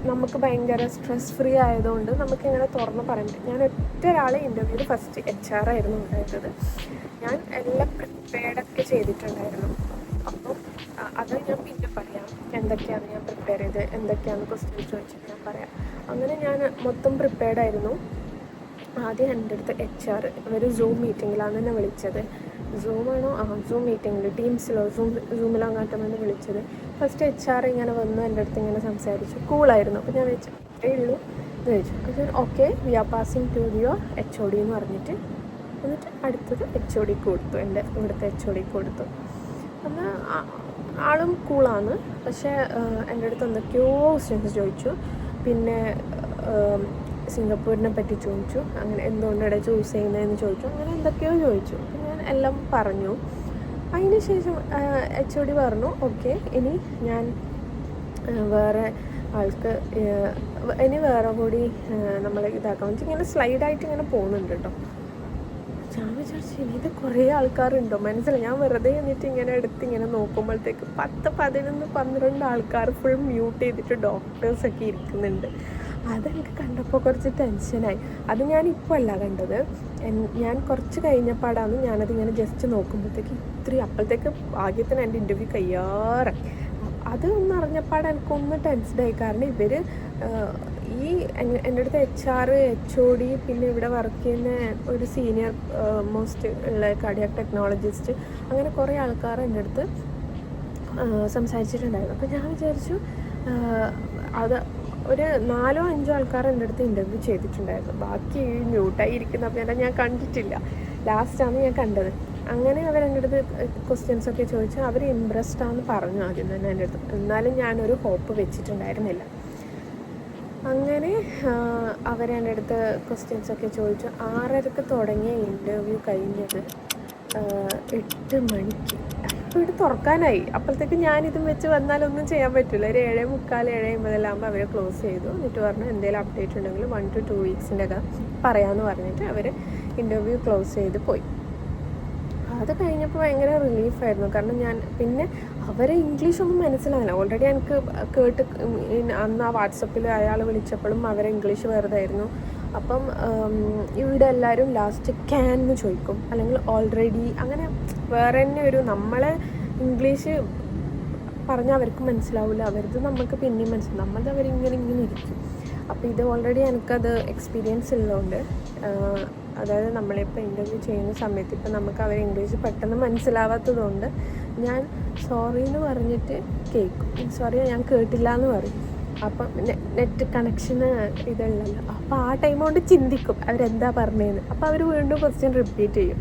A: നമുക്ക് ഭയങ്കര സ്ട്രെസ് ഫ്രീ ആയതുകൊണ്ട് നമുക്കിങ്ങനെ തുറന്ന് പറയണ്ട. ഞാൻ ഒറ്റ ഒരാളെ ഇൻ്റർവ്യൂവിൽ ഫസ്റ്റ് HR ആയിരുന്നു ഉണ്ടായിരുന്നത്. ഞാൻ എല്ലാം പ്രിപ്പയർഡൊക്കെ ചെയ്തിട്ടുണ്ടായിരുന്നു. അപ്പം അത് ഞാൻ പിന്നെ പറയാം, എന്തൊക്കെയാണ് ഞാൻ പ്രിപ്പയർ ചെയ്ത്, എന്തൊക്കെയാണ് ക്വസ്റ്റ്യൻസ് ചോദിച്ചിട്ട് ഞാൻ പറയാം. അങ്ങനെ ഞാൻ മൊത്തം പ്രിപ്പയർഡായിരുന്നു. ആദ്യം എൻ്റെ അടുത്ത് HR ഒരു സൂം മീറ്റിങ്ങിലാണ് എന്നെ വിളിച്ചത്. സൂമാണോ സൂം മീറ്റിങ്ങിൽ സൂമിലോ അങ്ങാറ്റമെന്ന് വിളിച്ചത്. ഫസ്റ്റ് HR ഇങ്ങനെ വന്ന് എൻ്റെ അടുത്ത് ഇങ്ങനെ സംസാരിച്ചു, കൂളായിരുന്നു. അപ്പോൾ ഞാൻ വെച്ചു ഇത്രേ ഉള്ളൂ എന്ന് ചോദിച്ചു. അപ്പോൾ okay we are passing to your HOD എന്ന് പറഞ്ഞിട്ട്, എന്നിട്ട് അടുത്തത് HOD കൊടുത്തു, എൻ്റെ ഇവിടുത്തെ HOD കൊടുത്തു. എന്നാൽ ആളും കൂളാണ്. പക്ഷേ എൻ്റെ അടുത്ത് എന്തൊക്കെയോ ക്വസ്റ്റ്യൻസ് ചോദിച്ചു. പിന്നെ സിംഗപ്പൂരിനെ പറ്റി ചോദിച്ചു, അങ്ങനെ എന്തുകൊണ്ടാണ് ചൂസ് ചെയ്യുന്നതെന്ന് ചോദിച്ചു, അങ്ങനെ എന്തൊക്കെയോ ചോദിച്ചു. അപ്പം ഞാൻ എല്ലാം പറഞ്ഞു. അതിന് ശേഷം HOD പറഞ്ഞു ഓക്കെ ഇനി ഞാൻ വേറെ ആൾക്ക് ഇനി വേറെ കൂടി നമ്മൾ ഇതാക്കാൻ വെച്ചാൽ ഇങ്ങനെ സ്ലൈഡായിട്ട് ഇങ്ങനെ പോകുന്നുണ്ട് കേട്ടോ. ഞാൻ വിചാരിച്ചു ഇനി ഇത് കുറേ ആൾക്കാരുണ്ടോ മനസ്സിലായി. ഞാൻ വെറുതെ എന്നിട്ട് ഇങ്ങനെ എടുത്ത് ഇങ്ങനെ നോക്കുമ്പോഴത്തേക്ക് 10, 11, 12 ആൾക്കാർ ഫുൾ മ്യൂട്ട് ചെയ്തിട്ട് ഡോക്ടേഴ്സൊക്കെ ഇരിക്കുന്നുണ്ട്. അതെനിക്ക് കണ്ടപ്പോൾ കുറച്ച് ടെൻഷനായി. അത് ഞാനിപ്പോൾ അല്ല കണ്ടത്, ഞാൻ കുറച്ച് കഴിഞ്ഞപ്പാടാണ് ഞാനതിങ്ങനെ ജസ്റ്റ് നോക്കുമ്പോഴത്തേക്ക് അപ്പോഴത്തേക്ക് ഭാഗ്യത്തിന് എൻ്റെ ഇൻ്റർവ്യൂ കഴിയാറായി. അത് ഒന്ന് അറിഞ്ഞപ്പാട് എനിക്കൊന്ന് ടെൻസ്ഡായി. കാരണം ഇവർ ഈ എൻ്റെ അടുത്ത് HR, HOD, പിന്നെ ഇവിടെ വർക്ക് ചെയ്യുന്ന ഒരു സീനിയർ മോസ്റ്റ് ഉള്ള കാർഡിയാക് ടെക്നോളജിസ്റ്റ്, അങ്ങനെ കുറേ ആൾക്കാർ എൻ്റെ അടുത്ത് സംസാരിച്ചിട്ടുണ്ടായിരുന്നു. അപ്പോൾ ഞാൻ വിചാരിച്ചു അത് ഒരു 4 or 5 ആൾക്കാർ എൻ്റെ അടുത്ത് ഇൻ്റർവ്യൂ ചെയ്തിട്ടുണ്ടായിരുന്നു. ബാക്കി മ്യൂട്ടായി ഇരിക്കുന്ന പേരെ ഞാൻ കണ്ടിട്ടില്ല, ലാസ്റ്റാണ് ഞാൻ കണ്ടത്. അങ്ങനെ അവരെൻ്റെ അടുത്ത് ക്വസ്റ്റ്യൻസൊക്കെ ചോദിച്ചു. അവർ ഇമ്പ്രസ്ഡ് ആണെന്ന് പറഞ്ഞു ആദ്യം തന്നെ എൻ്റെ അടുത്ത്. എന്നാലും ഞാനൊരു ഹോപ്പ് വെച്ചിട്ടുണ്ടായിരുന്നില്ല. അങ്ങനെ അവരെൻ്റെ അടുത്ത് ക്വസ്റ്റ്യൻസൊക്കെ ചോദിച്ചു. 6:30 തുടങ്ങിയ ഇൻ്റർവ്യൂ കഴിഞ്ഞത് 8 മണിക്ക്. അപ്പോൾ ഇവിടെ തുറക്കാനായി. അപ്പോഴത്തേക്ക് ഞാനിതും വെച്ച് വന്നാലൊന്നും ചെയ്യാൻ പറ്റില്ല. ഒരു 7:45, 7:50 അവർ ക്ലോസ് ചെയ്തു. എന്നിട്ട് പറഞ്ഞു എന്തെങ്കിലും അപ്ഡേറ്റ് ഉണ്ടെങ്കിൽ 1 to 2 weeksൻ്റെ ഒക്കെ പറയാമെന്ന് പറഞ്ഞിട്ട് അവർ ഇൻ്റർവ്യൂ ക്ലോസ് ചെയ്ത് പോയി. അത് കഴിഞ്ഞപ്പോൾ ഭയങ്കര റിലീഫായിരുന്നു. കാരണം ഞാൻ പിന്നെ അവരെ ഇംഗ്ലീഷൊന്നും മനസ്സിലാവില്ല. ഓൾറെഡി എനിക്ക് കേട്ട് അന്ന് ആ വാട്സപ്പിൽ അയാൾ വിളിച്ചപ്പോഴും അവരെ ഇംഗ്ലീഷ് വെറുതായിരുന്നു. അപ്പം ഇവിടെ എല്ലാവരും ലാസ്റ്റ് ക്യാൻ എന്ന് ചോദിക്കും, അല്ലെങ്കിൽ ഓൾറെഡി, അങ്ങനെ വേറെ തന്നെ ഒരു നമ്മളെ ഇംഗ്ലീഷ് പറഞ്ഞാൽ അവർക്ക് മനസ്സിലാവില്ല, അവരത് നമുക്ക് പിന്നെയും മനസ്സിലാവും, നമ്മളത് അവരിങ്ങനെ ഇരിക്കും. അപ്പോൾ ഇത് ഓൾറെഡി എനിക്കത് എക്സ്പീരിയൻസ് ഉള്ളതുകൊണ്ട്, അതായത് നമ്മളിപ്പോൾ ഇൻ്റർവ്യൂ ചെയ്യുന്ന സമയത്ത് ഇപ്പം നമുക്ക് അവർ ഇംഗ്ലീഷ് പെട്ടെന്ന് മനസ്സിലാവാത്തതുകൊണ്ട് ഞാൻ സോറി എന്ന് പറഞ്ഞിട്ട് കേൾക്കും, സോറി ഞാൻ കേട്ടില്ല എന്ന് പറയും. അപ്പം നെറ്റ് കണക്ഷന് ഇതുള്ളല്ലോ, അപ്പോൾ ആ ടൈം കൊണ്ട് ചിന്തിക്കും അവരെന്താ പറഞ്ഞതെന്ന്. അപ്പോൾ അവർ വീണ്ടും ക്വസ്റ്റ്യൻ റിപ്പീറ്റ് ചെയ്യും.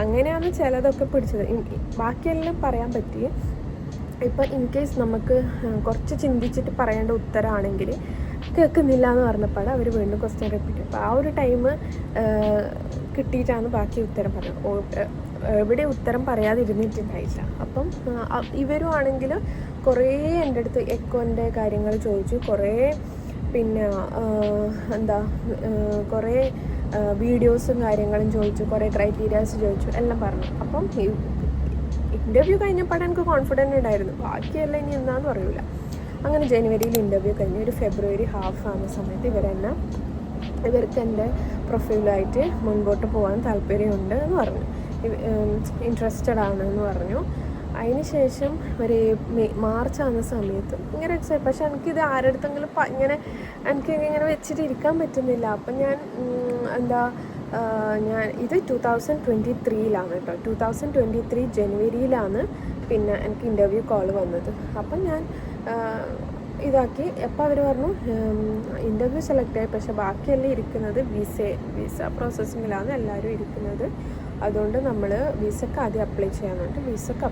A: അങ്ങനെയാണ് ചിലതൊക്കെ പിടിച്ചത്. ബാക്കിയെല്ലാം പറയാൻ പറ്റി. ഇപ്പോൾ ഇൻ കേസ് നമുക്ക് കുറച്ച് ചിന്തിച്ചിട്ട് പറയേണ്ട ഉത്തരമാണെങ്കിൽ കേൾക്കുന്നില്ല എന്ന് പറഞ്ഞപ്പോൾ അവർ വീണ്ടും ക്വസ്റ്റ്യൻ റിപ്പീറ്റ്. അപ്പോൾ ആ ഒരു ടൈം കിട്ടിയിട്ടാണ് ബാക്കി ഉത്തരം പറഞ്ഞത്. എവിടെ ഉത്തരം പറയാതിരുന്നിട്ടുണ്ടായില്ല. അപ്പം ഇവരും ആണെങ്കിൽ കുറേ എൻ്റെ അടുത്ത് എക്കോൻ്റെ കാര്യങ്ങൾ ചോദിച്ചു, കുറേ പിന്നെ കുറേ വീഡിയോസും കാര്യങ്ങളും ചോദിച്ചു, കുറേ ക്രൈറ്റീരിയാസ് ചോദിച്ചു, എല്ലാം പറഞ്ഞു. അപ്പം ഇൻ്റർവ്യൂ കഴിഞ്ഞപ്പോൾ എനിക്ക് കോൺഫിഡൻറ്റ് ഉണ്ടായിരുന്നു, ബാക്കിയെല്ലാം ഇനി എന്താണെന്ന് അറിയില്ല. അങ്ങനെ ജനുവരിയിൽ ഇൻ്റർവ്യൂ കഴിഞ്ഞ് ഒരു ഫെബ്രുവരി ഹാഫ് ആകുന്ന സമയത്ത് ഇവർക്ക് എൻ്റെ പ്രൊഫൈലായിട്ട് മുൻപോട്ട് പോകാൻ താല്പര്യമുണ്ട് എന്ന് പറഞ്ഞു, ഇൻട്രസ്റ്റഡ് ആണെന്ന് പറഞ്ഞു. അതിന് ശേഷം ഒരു മാർച്ച് ആകുന്ന സമയത്ത് ഇങ്ങനെ എക്സൈറ്റ്, പക്ഷെ എനിക്കിത് ആരുടെ അടുത്തെങ്കിലും എനിക്കിങ്ങനെ വെച്ചിട്ട് ഇരിക്കാൻ പറ്റുന്നില്ല. അപ്പം ഞാൻ ഇത് 2023 കേട്ടോ, 2023 ജനുവരിയിലാണ് പിന്നെ എനിക്ക് ഇൻ്റർവ്യൂ കോൾ വന്നത്. അപ്പം ഞാൻ ഇതാക്കി. അപ്പോൾ അവർ പറഞ്ഞു ഇൻ്റർവ്യൂ സെലക്ട് ആയി, പക്ഷേ ബാക്കിയെല്ലാം ഇരിക്കുന്നത് വിസ പ്രോസസ്സിങ്ങിലാണ് എല്ലാവരും ഇരിക്കുന്നത്, അതുകൊണ്ട് നമ്മൾ വിസക്ക് ആദ്യം അപ്ലൈ ചെയ്യാമെന്നുണ്ട്. വിസക്ക്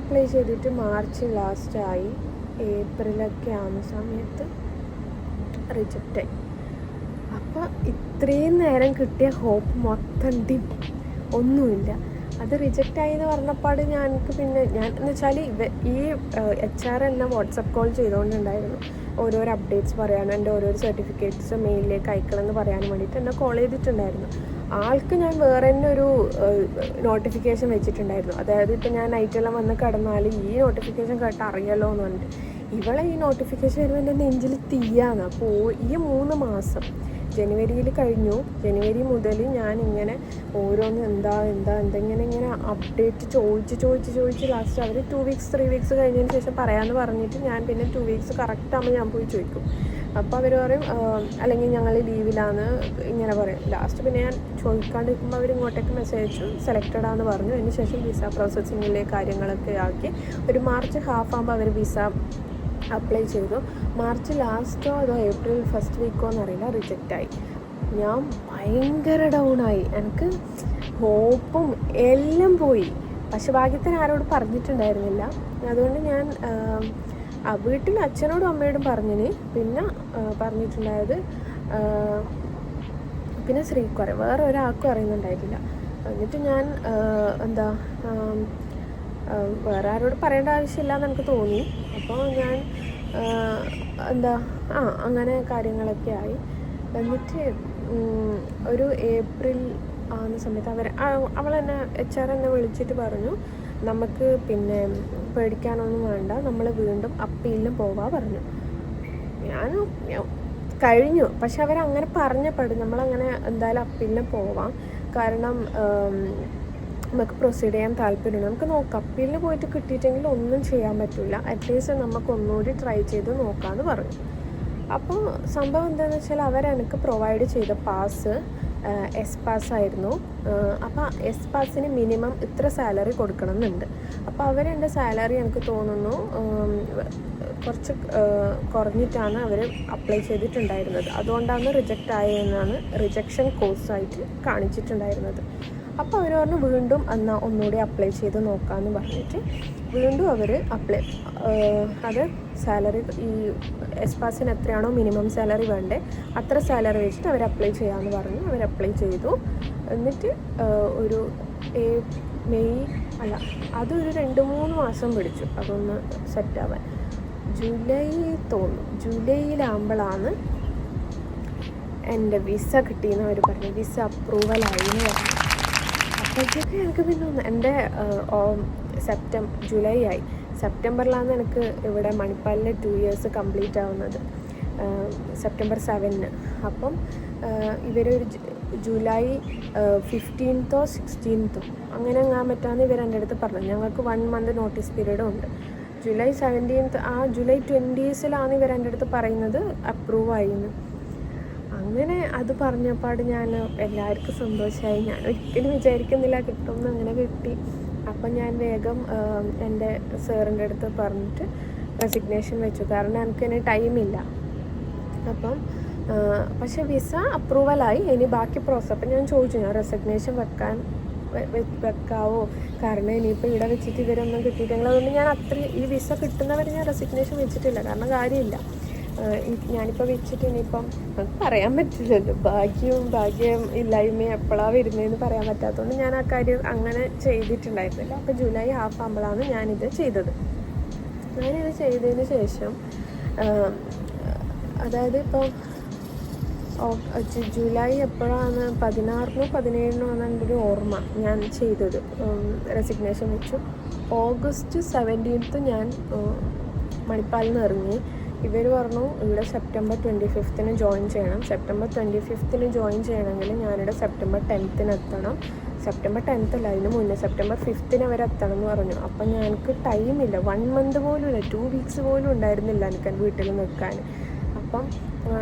A: അപ്ലൈ ചെയ്തിട്ട് മാർച്ച് ലാസ്റ്റായി, ഏപ്രിലൊക്കെ ആവുന്ന സമയത്ത് റിജക്റ്റായി. അപ്പോൾ ഇത്രയും നേരം കിട്ടിയ ഹോപ്പ് മൊത്തം ഒന്നുമില്ല. അത് റിജക്റ്റായി എന്ന് പറഞ്ഞപ്പാട് എനിക്ക് പിന്നെ എന്ന് വെച്ചാൽ ഈ HR എന്നെ വാട്സപ്പ് കോൾ ചെയ്തുകൊണ്ടുണ്ടായിരുന്നു, ഓരോരോ അപ്ഡേറ്റ്സ് പറയാനും എൻ്റെ ഓരോരോ സർട്ടിഫിക്കറ്റ്സ് മെയിലിലേക്ക് അയക്കണമെന്ന് പറയാനും വേണ്ടിയിട്ട് എന്നെ കോൾ ചെയ്തിട്ടുണ്ടായിരുന്നു. ആൾക്ക് ഞാൻ വേറെ തന്നെ ഒരു നോട്ടിഫിക്കേഷൻ വെച്ചിട്ടുണ്ടായിരുന്നു. അതായത് ഇപ്പോൾ ഞാൻ നൈറ്റെല്ലാം വന്ന് കിടന്നാൽ ഈ നോട്ടിഫിക്കേഷൻ കേട്ട് അറിയാലോ എന്ന് പറഞ്ഞിട്ട്, ഇവളെ ഈ നോട്ടിഫിക്കേഷൻ വരുമ്പോൾ എൻ്റെ നെഞ്ചിൽ തീയാണ്. അപ്പോൾ ഈ 3 മാസം ജനുവരിയിൽ കഴിഞ്ഞു. ജനുവരി മുതൽ ഞാനിങ്ങനെ ഓരോന്ന് ഇങ്ങനെ അപ്ഡേറ്റ് ചോദിച്ച് ലാസ്റ്റ് അവർ 2 വീക്സ് 3 വീക്സ് കഴിഞ്ഞതിന് ശേഷം പറയാമെന്ന് പറഞ്ഞിട്ട് ഞാൻ പിന്നെ 2 വീക്സ് കറക്റ്റാകുമ്പോൾ ഞാൻ പോയി ചോദിക്കും. അപ്പോൾ അവർ പറയും അല്ലെങ്കിൽ ഞങ്ങൾ ലീവിലാണ് ഇങ്ങനെ പറയും. ലാസ്റ്റ് പിന്നെ ഞാൻ ചോദിക്കാണ്ടിരിക്കുമ്പോൾ അവർ ഇങ്ങോട്ടേക്ക് മെസ്സേജ് അയച്ചു, സെലക്റ്റഡ് ആണെന്ന് പറഞ്ഞു. അതിന് ശേഷം വിസ പ്രോസസ്സിങ്ങിലെ കാര്യങ്ങളൊക്കെ ആക്കി ഒരു മാർച്ച് ഹാഫ് ആകുമ്പോൾ അവർ വിസ അപ്ലൈ ചെയ്തു. മാർച്ച് ലാസ്റ്റോ അതോ ഏപ്രിൽ ഫസ്റ്റ് വീക്കോ എന്നറിയില്ല, റിജക്റ്റായി. ഞാൻ ഭയങ്കര ഡൗണായി, എനിക്ക് ഹോപ്പും എല്ലാം പോയി. പക്ഷെ ഭാഗ്യത്തിന് ആരോട് പറഞ്ഞിട്ടുണ്ടായിരുന്നില്ല. അതുകൊണ്ട് ഞാൻ വീട്ടിൽ അച്ഛനോടും അമ്മയോടും പറഞ്ഞിന്. പിന്നെ പറഞ്ഞിട്ടുണ്ടായത് പിന്നെ ശ്രീക്ക് വേറെ ഒരാൾക്കും അറിയുന്നുണ്ടായിട്ടില്ല. എന്നിട്ട് ഞാൻ വേറെ ആരോട് പറയേണ്ട ആവശ്യമില്ല എന്ന് എനിക്ക് തോന്നി. അപ്പോൾ ഞാൻ അങ്ങനെ കാര്യങ്ങളൊക്കെ ആയി. എന്നിട്ട് ഒരു ഏപ്രിൽ ആകുന്ന സമയത്ത് അവൾ എന്നെ HR എന്നെ വിളിച്ചിട്ട് പറഞ്ഞു, നമുക്ക് പിന്നെ പേടിക്കാനൊന്നും വേണ്ട, നമ്മൾ വീണ്ടും അപ്പീലിന് പോവാൻ പറഞ്ഞു. ഞാൻ കഴിഞ്ഞു, പക്ഷെ അവരങ്ങനെ പറഞ്ഞപ്പെടും നമ്മളങ്ങനെ എന്തായാലും അപ്പീലിന് പോവാം, കാരണം നമുക്ക് പ്രൊസീഡ് ചെയ്യാൻ താല്പര്യമുണ്ട്, നമുക്ക് നോക്കാം, അപ്പീലിന് പോയിട്ട് കിട്ടിയിട്ടെങ്കിൽ ഒന്നും ചെയ്യാൻ പറ്റില്ല, അറ്റ്ലീസ്റ്റ് നമുക്ക് ഒന്നുകൂടി ട്രൈ ചെയ്ത് നോക്കാമെന്ന് പറഞ്ഞു. അപ്പോൾ സംഭവം എന്താണെന്ന് വെച്ചാൽ അവരെനിക്ക് പ്രൊവൈഡ് ചെയ്ത പാസ് എസ് ആയിരുന്നു. അപ്പോൾ എസ് പാസിന് മിനിമം ഇത്ര സാലറി കൊടുക്കണം എന്നുണ്ട്. അപ്പോൾ അവരെൻ്റെ സാലറി എനിക്ക് തോന്നുന്നു കുറച്ച് കുറഞ്ഞിട്ടാണ് അവർ അപ്ലൈ ചെയ്തിട്ടുണ്ടായിരുന്നത്. അതുകൊണ്ടാണ് റിജക്റ്റ് ആയതെന്നാണ് റിജക്ഷൻ കോഴ്സായിട്ട് കാണിച്ചിട്ടുണ്ടായിരുന്നത്. അപ്പോൾ അവർ പറഞ്ഞു വീണ്ടും ഒന്നുകൂടി അപ്ലൈ ചെയ്ത് നോക്കാമെന്ന് പറഞ്ഞിട്ട് വീണ്ടും അവർ അത് സാലറി ഈ എസ് പാസിന് എത്രയാണോ മിനിമം സാലറി വേണ്ടേ അത്ര സാലറി വെച്ചിട്ട് അവർ അപ്ലൈ ചെയ്യാമെന്ന് പറഞ്ഞു. അവർ അപ്ലൈ ചെയ്തു. എന്നിട്ട് ഒരു അതൊരു 2-3 മാസം പിടിച്ചു അതൊന്ന് സെറ്റാവാൻ. ജൂലൈയിലാകുമ്പോഴാണ് എൻ്റെ വിസ കിട്ടിയെന്ന് അവർ പറഞ്ഞു, വിസ അപ്രൂവലായി എന്ന് പറഞ്ഞു. അപ്പോഴത്തേക്ക് എനിക്ക് പിന്നെ എൻ്റെ ജൂലൈ ആയി, സെപ്റ്റംബറിലാണ് എനിക്ക് ഇവിടെ മണിപ്പാലിലെ 2 ഇയേഴ്സ് കംപ്ലീറ്റ് ആവുന്നത്. സെപ്റ്റംബർ 7. അപ്പം ഇവരൊരു ജൂലൈ 15 16 അങ്ങനെ എങ്ങാൻ പറ്റാമെന്ന് ഇവർ എൻ്റെ അടുത്ത് പറഞ്ഞു. ഞങ്ങൾക്ക് 1 month നോട്ടീസ് പീരീഡും ഉണ്ട്. ജൂലൈ 17 ആ ജൂലൈ 20 ഇവർ എൻ്റെ അടുത്ത് പറയുന്നത് അപ്രൂവ് ആയിന്ന്. അങ്ങനെ അത് പറഞ്ഞപ്പാട് ഞാൻ എല്ലാവർക്കും സന്തോഷമായി. ഞാൻ ഒരിക്കലും വിചാരിക്കുന്നില്ല കിട്ടുമെന്ന്. അങ്ങനെ കിട്ടി. അപ്പം ഞാൻ വേഗം എൻ്റെ സാറിൻ്റെ അടുത്ത് പറഞ്ഞിട്ട് റെസിഗ്നേഷൻ വെച്ചു. കാരണം എനിക്കതിന് ടൈമില്ല. അപ്പം പക്ഷേ വിസ അപ്രൂവലായി. ഇനി ബാക്കി പ്രോസസ്. അപ്പം ഞാൻ ചോദിച്ചു, ഞാൻ റെസിഗ്നേഷൻ വെക്കാവോ? കാരണം ഇനിയിപ്പോൾ ഇവിടെ വെച്ചിട്ട് ഇവരൊന്നും കിട്ടിയിട്ടില്ല. അതുകൊണ്ട് ഞാൻ ഈ വിസ കിട്ടുന്നവരെ ഞാൻ റെസിഗ്നേഷൻ വെച്ചിട്ടില്ല. കാരണം കാര്യമില്ല. ഞാനിപ്പോൾ വെച്ചിട്ട് ഇനിയിപ്പം പറയാൻ പറ്റില്ലല്ലോ. ഭാഗ്യം ഇല്ലായ്മയും എപ്പോഴാണ് വരുന്നതെന്ന് പറയാൻ പറ്റാത്തതുകൊണ്ട് ഞാൻ ആ കാര്യം അങ്ങനെ ചെയ്തിട്ടുണ്ടായിരുന്നില്ല. അപ്പോൾ ജൂലൈ ഹാഫ് ആകുമ്പോഴാണ് ഞാനിത് ചെയ്തത്. ഞാനിത് ചെയ്തതിന് ശേഷം അതായത് ഇപ്പം ജൂലൈ എപ്പോഴാണ് 16 17 എൻ്റെ ഒരു ഓർമ്മ ഞാൻ ചെയ്തത്. റെസിഗ്നേഷൻ വെച്ചു. ഓഗസ്റ്റ് 17 ഞാൻ മണിപ്പാലിൽ നിന്ന് ഇറങ്ങി. ഇവർ പറഞ്ഞു ഇവിടെ സെപ്റ്റംബർ 25 ജോയിൻ ചെയ്യണം. സെപ്റ്റംബർ 25 ജോയിൻ ചെയ്യണമെങ്കിൽ ഞാനിവിടെ സെപ്റ്റംബർ 10 എത്തണം. സെപ്റ്റംബർ 10 അല്ല, അതിന് മുന്നേ സെപ്റ്റംബർ 5 വരെ എത്തണം എന്ന് പറഞ്ഞു. അപ്പം ഞങ്ങൾക്ക് ടൈമില്ല. 1 month പോലും ഇല്ല, 2 weeks പോലും ഉണ്ടായിരുന്നില്ല എനിക്ക് വീട്ടിൽ നിൽക്കാൻ. അപ്പം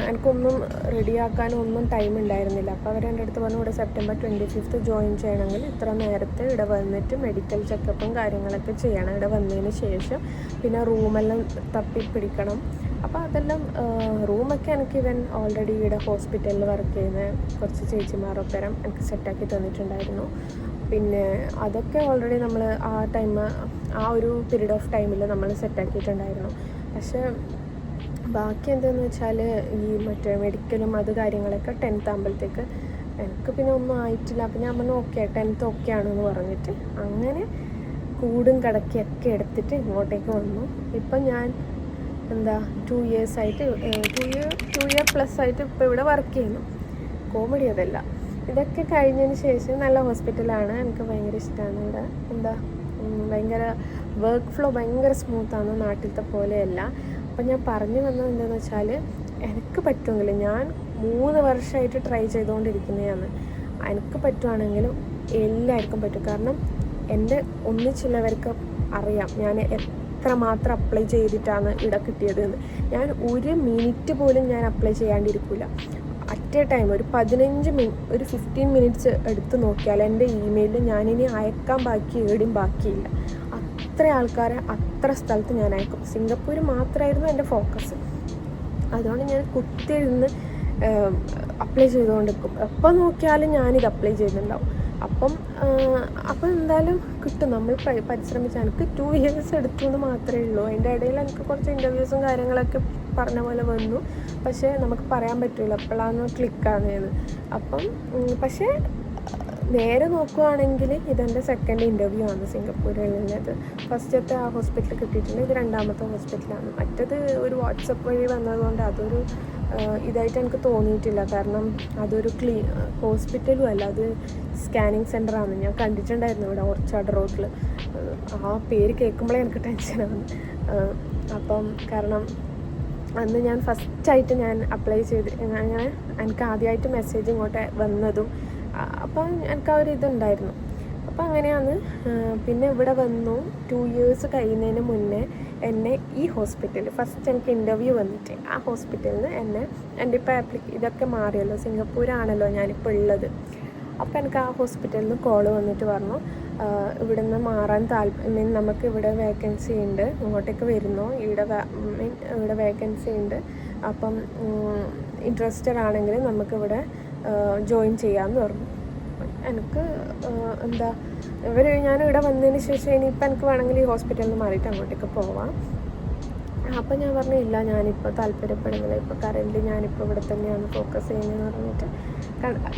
A: എനിക്കൊന്നും റെഡിയാക്കാനും ഒന്നും ടൈം ഉണ്ടായിരുന്നില്ല. അപ്പോൾ അവരെൻ്റെ അടുത്ത് പറഞ്ഞു ഇവിടെ സെപ്റ്റംബർ 25 ജോയിൻ ചെയ്യണമെങ്കിൽ ഇത്ര നേരത്തെ ഇവിടെ വന്നിട്ട് മെഡിക്കൽ ചെക്കപ്പും കാര്യങ്ങളൊക്കെ ചെയ്യണം. ഇവിടെ വന്നതിന് ശേഷം പിന്നെ റൂമെല്ലാം തപ്പി പിടിക്കണം. അപ്പോൾ അതെല്ലാം റൂമൊക്കെ എനിക്ക് ഇവൻ ഓൾറെഡി ഇവിടെ ഹോസ്പിറ്റലിൽ വർക്ക് ചെയ്യുന്ന കുറച്ച് ചേച്ചിമാരൊപ്പരം എനിക്ക് സെറ്റാക്കി തന്നിട്ടുണ്ടായിരുന്നു. പിന്നെ അതൊക്കെ ഓൾറെഡി നമ്മൾ ആ ഒരു പീരീഡ് ഓഫ് ടൈമിൽ നമ്മൾ സെറ്റാക്കിയിട്ടുണ്ടായിരുന്നു. പക്ഷേ ബാക്കി എന്താണെന്ന് വെച്ചാൽ ഈ മറ്റേ മെഡിക്കലും കാര്യങ്ങളൊക്കെ 10th ആകുമ്പോഴത്തേക്ക് എനിക്ക് പിന്നെ ഒന്നും ആയിട്ടില്ല. അപ്പം ഞാൻ പറഞ്ഞു ഓക്കെ 10th ഓക്കെ ആണെന്ന് പറഞ്ഞിട്ട് അങ്ങനെ കൂടും കടക്കിയൊക്കെ എടുത്തിട്ട് ഇങ്ങോട്ടേക്ക് വന്നു. ഇപ്പം ഞാൻ 2 years ആയിട്ട് 2 year plus ആയിട്ട് ഇപ്പോൾ ഇവിടെ വർക്ക് ചെയ്യുന്നു. കോമഡി അതല്ല. ഇതൊക്കെ കഴിഞ്ഞതിന് ശേഷം നല്ല ഹോസ്പിറ്റലാണ്. എനിക്ക് ഭയങ്കര ഇഷ്ടമാണ് ഇവിടെ. ഭയങ്കര വർക്ക് ഫ്ലോ ഭയങ്കര സ്മൂത്താണ്, നാട്ടിലത്തെ പോലെയല്ല. അപ്പം ഞാൻ പറഞ്ഞു വന്നത് എന്താണെന്ന് വെച്ചാൽ എനിക്ക് പറ്റുമെങ്കിൽ ഞാൻ 3 വർഷമായിട്ട് ട്രൈ ചെയ്തുകൊണ്ടിരിക്കുന്നതാണ്. എനിക്ക് പറ്റുവാണെങ്കിലും എല്ലാവർക്കും പറ്റും. കാരണം എൻ്റെ ഒന്നിച്ചുള്ളവർക്ക് അറിയാം ഞാൻ എത്രമാത്രം അപ്ലൈ ചെയ്തിട്ടാണ് ഇവിടെ കിട്ടിയതെന്ന്. ഞാൻ 1 minute പോലും ഞാൻ അപ്ലൈ ചെയ്യാണ്ടിരിക്കില്ല. അറ്റ് എ ടൈം ഒരു 15 minutes എടുത്ത് നോക്കിയാൽ എൻ്റെ ഇമെയിലിൽ ഞാനിനി അയക്കാൻ എവിടെയും ബാക്കിയില്ല. അത്ര ആൾക്കാരെ അത്ര സ്ഥലത്ത് ഞാൻ അയക്കും. സിംഗപ്പൂർ മാത്രമായിരുന്നു എൻ്റെ ഫോക്കസ്. അതുകൊണ്ട് ഞാൻ കുത്തിയിരുന്ന് അപ്ലൈ ചെയ്തുകൊണ്ടിരിക്കും. എപ്പോൾ നോക്കിയാലും ഞാനിത് അപ്ലൈ ചെയ്യുന്നുണ്ടാവും. അപ്പം എന്തായാലും കിട്ടും. നമ്മൾ പരിശ്രമിച്ചാൽ എനിക്ക് 2 years എടുത്തു എന്ന് മാത്രമേ ഉള്ളൂ. അതിൻ്റെ ഇടയിൽ എനിക്ക് കുറച്ച് ഇൻ്റർവ്യൂസും കാര്യങ്ങളൊക്കെ പറഞ്ഞ പോലെ വന്നു. പക്ഷേ നമുക്ക് പറയാൻ പറ്റില്ല എപ്പോഴാണ് ക്ലിക്കാകുന്നത്. പക്ഷേ നേരെ നോക്കുകയാണെങ്കിൽ ഇതെൻ്റെ 2nd ഇൻ്റർവ്യൂ ആണ് സിംഗപ്പൂരിലുള്ളത്. ഫസ്റ്റത്തെ ആ ഹോസ്പിറ്റൽ കിട്ടിയിട്ടുണ്ട്. ഇത് 2ാമത്തെ ഹോസ്പിറ്റലാണ്. മറ്റത് ഒരു വാട്സപ്പ് വഴി വന്നതുകൊണ്ട് അതൊരു ഇതായിട്ട് എനിക്ക് തോന്നിയിട്ടില്ല. കാരണം അതൊരു ഹോസ്പിറ്റലും അല്ല, അത് സ്കാനിങ് സെൻ്ററാണ്. ഞാൻ കണ്ടിട്ടുണ്ടായിരുന്നു ഇവിടെ ഓർച്ചാഡ് റോഡിൽ. ആ പേര് കേൾക്കുമ്പോഴേ എനിക്ക് ടെൻഷനാണ്. കാരണം അന്ന് ഞാൻ ഫസ്റ്റായിട്ട് ഞാൻ അപ്ലൈ ചെയ്ത് അങ്ങനെ എനിക്ക് ആദ്യമായിട്ട് മെസ്സേജ് ഇങ്ങോട്ട് വന്നതും അപ്പം എനിക്ക് ആ ഒരു ഇതുണ്ടായിരുന്നു. അപ്പം അങ്ങനെയാണ്. പിന്നെ ഇവിടെ വന്നു. 2 years കഴിയുന്നതിന് മുന്നേ എന്നെ ഈ ഹോസ്പിറ്റലിൽ ഫസ്റ്റ് എനിക്ക് ഇൻ്റർവ്യൂ വന്നിട്ട് ആ ഹോസ്പിറ്റലിൽ നിന്ന് എൻ്റെ ഇപ്പോൾ ഇതൊക്കെ മാറിയല്ലോ, സിംഗപ്പൂരാണല്ലോ ഞാനിപ്പോൾ ഉള്ളത്. അപ്പോൾ എനിക്ക് ആ ഹോസ്പിറ്റലിൽ നിന്ന് കോള് വന്നിട്ട് പറഞ്ഞു ഇവിടെ നിന്ന് മാറാൻ നമുക്ക് ഇവിടെ വേക്കൻസി ഉണ്ട്, ഇങ്ങോട്ടേക്ക് വരുന്നോ, ഇവിടെ വേക്കൻസി ഉണ്ട്, അപ്പം ഇൻട്രസ്റ്റഡ് ആണെങ്കിൽ നമുക്കിവിടെ ജോയിൻ ചെയ്യാമെന്ന് പറഞ്ഞു. എനിക്ക് ഞാനിവിടെ വന്നതിന് ശേഷം ഇനിയിപ്പോൾ എനിക്ക് വേണമെങ്കിൽ ഈ ഹോസ്പിറ്റലിൽ നിന്ന് മാറിയിട്ട് അങ്ങോട്ടേക്ക് പോവാം. അപ്പം ഞാൻ പറഞ്ഞു ഇല്ല, ഞാനിപ്പോൾ താല്പര്യപ്പെടുന്നില്ല, ഇപ്പോൾ കറൻ്റ് ഞാനിപ്പോൾ ഇവിടെ തന്നെയാണ് ഫോക്കസ് ചെയ്യുന്നതെന്ന് പറഞ്ഞിട്ട്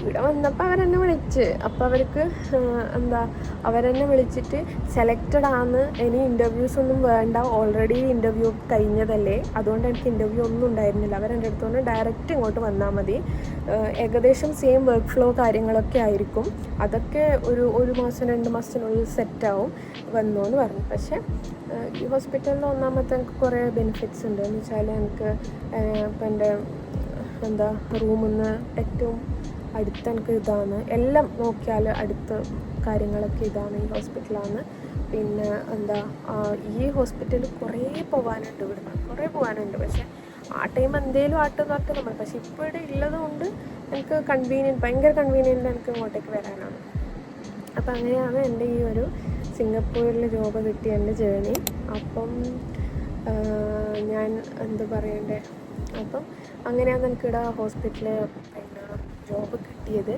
A: ഇവിടെ വന്നപ്പോൾ അവരെന്നെ വിളിച്ച്. അപ്പോൾ അവർക്ക് എന്താ അവരെന്നെ വിളിച്ചിട്ട് സെലക്റ്റഡ് ആണ്, ഇനി ഇൻ്റർവ്യൂസ് ഒന്നും വേണ്ട, ഓൾറെഡി ഇൻ്റർവ്യൂ കഴിഞ്ഞതല്ലേ, അതുകൊണ്ട് എനിക്ക് ഇൻ്റർവ്യൂ ഒന്നും ഉണ്ടായിരുന്നില്ല. അവരെൻ്റെ അടുത്തുകൊണ്ട് ഡയറക്റ്റ് ഇങ്ങോട്ട് വന്നാൽ മതി, ഏകദേശം സെയിം വർക്ക് ഫ്ലോ കാര്യങ്ങളൊക്കെ ആയിരിക്കും, അതൊക്കെ ഒരു മാസം 2 മാസത്തിനുള്ളിൽ സെറ്റാവും, വന്നു എന്ന് പറഞ്ഞു. പക്ഷേ ഈ ഹോസ്പിറ്റലിൽ ഒന്നാമത്തെ എനിക്ക് കുറേ ബെനിഫിറ്റ്സ് ഉണ്ട്. എന്ന് വെച്ചാൽ എനിക്ക് ഇപ്പം എൻ്റെ എന്താ റൂമിൽ നിന്ന് ഏറ്റവും അടുത്ത് എനിക്ക് ഇതാണ്, എല്ലാം നോക്കിയാൽ അടുത്ത് കാര്യങ്ങളൊക്കെ ഇതാണ്, ഈ ഹോസ്പിറ്റലാണ്. പിന്നെ എന്താ ഈ ഹോസ്പിറ്റലിൽ കുറേ പോകാനുണ്ട്, ഇവിടുന്ന് കുറേ പോകാനുണ്ട്. പക്ഷേ ആ ടൈം എന്തേലും ആട്ടെന്നൊക്കെ നമ്മൾ, പക്ഷേ ഇപ്പോൾ ഇവിടെ ഉള്ളത് കൊണ്ട് എനിക്ക് ഭയങ്കര കൺവീനിയൻ്റ് എനിക്ക് ഇങ്ങോട്ടേക്ക് വരാനാണ്. അപ്പം അങ്ങനെയാണ് എൻ്റെ ഈ ഒരു സിംഗപ്പൂരിൽ ജോബ് കിട്ടിയ എൻ്റെ ജേണി. അപ്പം ഞാൻ എന്താ പറയണ്ടേ, അപ്പം അങ്ങനെയാണ് എനിക്കിവിടെ ഹോസ്പിറ്റലിൽ പിന്നെ ജോബ് കിട്ടിയത്.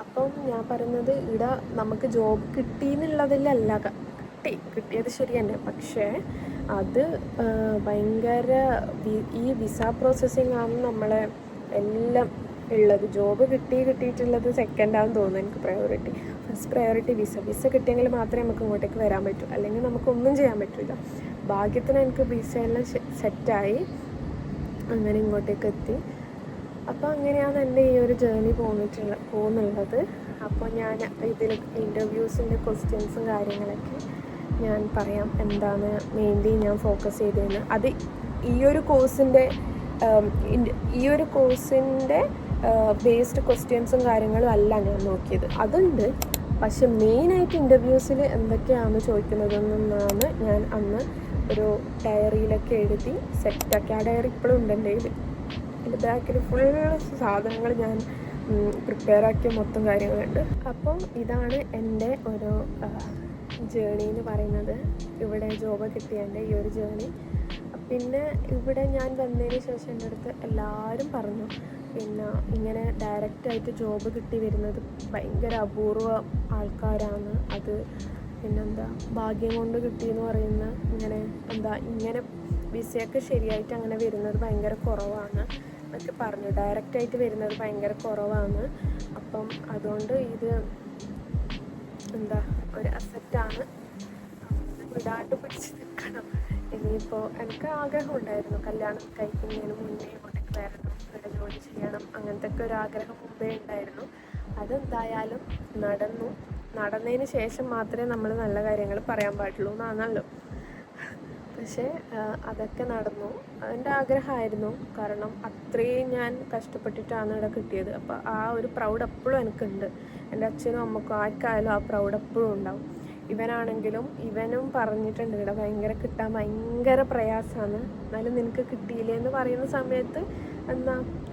A: അപ്പം ഞാൻ പറയുന്നത് ഇവിടെ നമുക്ക് ജോബ് കിട്ടിയെന്നുള്ളതിലല്ല, കിട്ടിയത് ശരി തന്നെ, പക്ഷേ അത് ഭയങ്കര ഈ വിസ പ്രോസസ്സിങ് ആണ് നമ്മളെ എല്ലാം ഉള്ളത്. ജോബ് കിട്ടിയിട്ടുള്ളത് സെക്കൻഡാണെന്ന് തോന്നുന്നു എനിക്ക് പ്രയോറിറ്റി. ഫസ്റ്റ് പ്രയോറിറ്റി വിസ കിട്ടിയെങ്കിൽ മാത്രമേ നമുക്ക് ഇങ്ങോട്ടേക്ക് വരാൻ പറ്റൂ, അല്ലെങ്കിൽ നമുക്കൊന്നും ചെയ്യാൻ പറ്റില്ല. ഭാഗ്യത്തിന് എനിക്ക് വിസ എല്ലാം സെറ്റായി, അങ്ങനെ ഇങ്ങോട്ടേക്ക് എത്തി. അപ്പോൾ അങ്ങനെയാണ് എൻ്റെ ഈ ഒരു ജേർണി പോകുന്നുള്ളത്. അപ്പോൾ ഞാൻ ഇതിൽ ഇൻ്റർവ്യൂസിൻ്റെ ക്വസ്റ്റ്യൻസും കാര്യങ്ങളൊക്കെ ഞാൻ പറയാം, എന്താണ് മെയിൻലി ഞാൻ ഫോക്കസ് ചെയ്തതെന്ന്. അത് ഈ ഒരു കോഴ്സിൻ്റെ ബേസ്ഡ് ക്വസ്റ്റ്യൻസും കാര്യങ്ങളും അല്ല ഞാൻ നോക്കിയത്, അതുണ്ട്. പക്ഷെ മെയിനായിട്ട് ഇൻ്റർവ്യൂസിൽ എന്തൊക്കെയാണ് ചോദിക്കുന്നതെന്നാണ് ഞാൻ അന്ന് ഒരു ഡയറിയിലൊക്കെ എഴുതി സെറ്റാക്കി. ആ ഡയറി ഇപ്പോഴും ഉണ്ട് എൻ്റെ കയ്യിൽ. എൻ്റെ ബാക്കിൽ ഫുൾ സാധനങ്ങൾ ഞാൻ പ്രിപ്പയർ ആക്കിയ മൊത്തം കാര്യങ്ങളുണ്ട്. അപ്പം ഇതാണ് എൻ്റെ ഒരു ജേണി എന്ന് പറയുന്നത്, ഇവിടെ ജോബ് കിട്ടിയതിൻ്റെ ഈ ഒരു ജേണി. പിന്നെ ഇവിടെ ഞാൻ വന്നതിന് ശേഷം എൻ്റെ അടുത്ത് എല്ലാവരും പറഞ്ഞു, പിന്നെ ഇങ്ങനെ ഡയറക്റ്റായിട്ട് ജോബ് കിട്ടി വരുന്നത് ഭയങ്കര അപൂർവ ആൾക്കാരാണ്, അത് പിന്നെന്താ ഭാഗ്യം കൊണ്ട് കിട്ടിയെന്ന് പറയുന്ന ഇങ്ങനെ വിസയൊക്കെ ശരിയായിട്ട് അങ്ങനെ വരുന്നത് ഭയങ്കര കുറവാണ് എന്നൊക്കെ പറഞ്ഞു. ഡയറക്റ്റായിട്ട് വരുന്നത് ഭയങ്കര കുറവാണ്. അപ്പം അതുകൊണ്ട് ഇത് ഒരു അസറ്റാണ്, വിടാണ്ട് പിടിച്ച് നിൽക്കണം. ഇനിയിപ്പോൾ എനിക്ക് ആഗ്രഹം ഉണ്ടായിരുന്നു കല്യാണം കഴിക്കുന്നതിന് മുന്നേ ഇങ്ങോട്ടേക്ക് വരണം, ഇവിടെ ജോലി ചെയ്യണം, അങ്ങനത്തെ ഒക്കെ ഒരു ആഗ്രഹം മുമ്പേ ഉണ്ടായിരുന്നു. അതെന്തായാലും നടന്നതിന് ശേഷം മാത്രമേ നമ്മൾ നല്ല കാര്യങ്ങൾ പറയാൻ പാടുള്ളൂ എന്നാണല്ലോ. പക്ഷേ അതൊക്കെ നടന്നു. എൻ്റെ ആഗ്രഹമായിരുന്നു, കാരണം അത്രയും ഞാൻ കഷ്ടപ്പെട്ടിട്ടാണ് ഇവിടെ കിട്ടിയത്. അപ്പോൾ ആ ഒരു പ്രൗഡ് എപ്പോഴും എനിക്കുണ്ട്. എൻ്റെ അച്ഛനും അമ്മക്കും ആർക്കായാലും ആ പ്രൗഡ് എപ്പോഴും ഉണ്ടാവും. ഇവനും പറഞ്ഞിട്ടുണ്ട്, ഇവിടെ കിട്ടാൻ ഭയങ്കര പ്രയാസമാണ്, എന്നാലും നിനക്ക് കിട്ടിയില്ലേ എന്ന് പറയുന്ന സമയത്ത്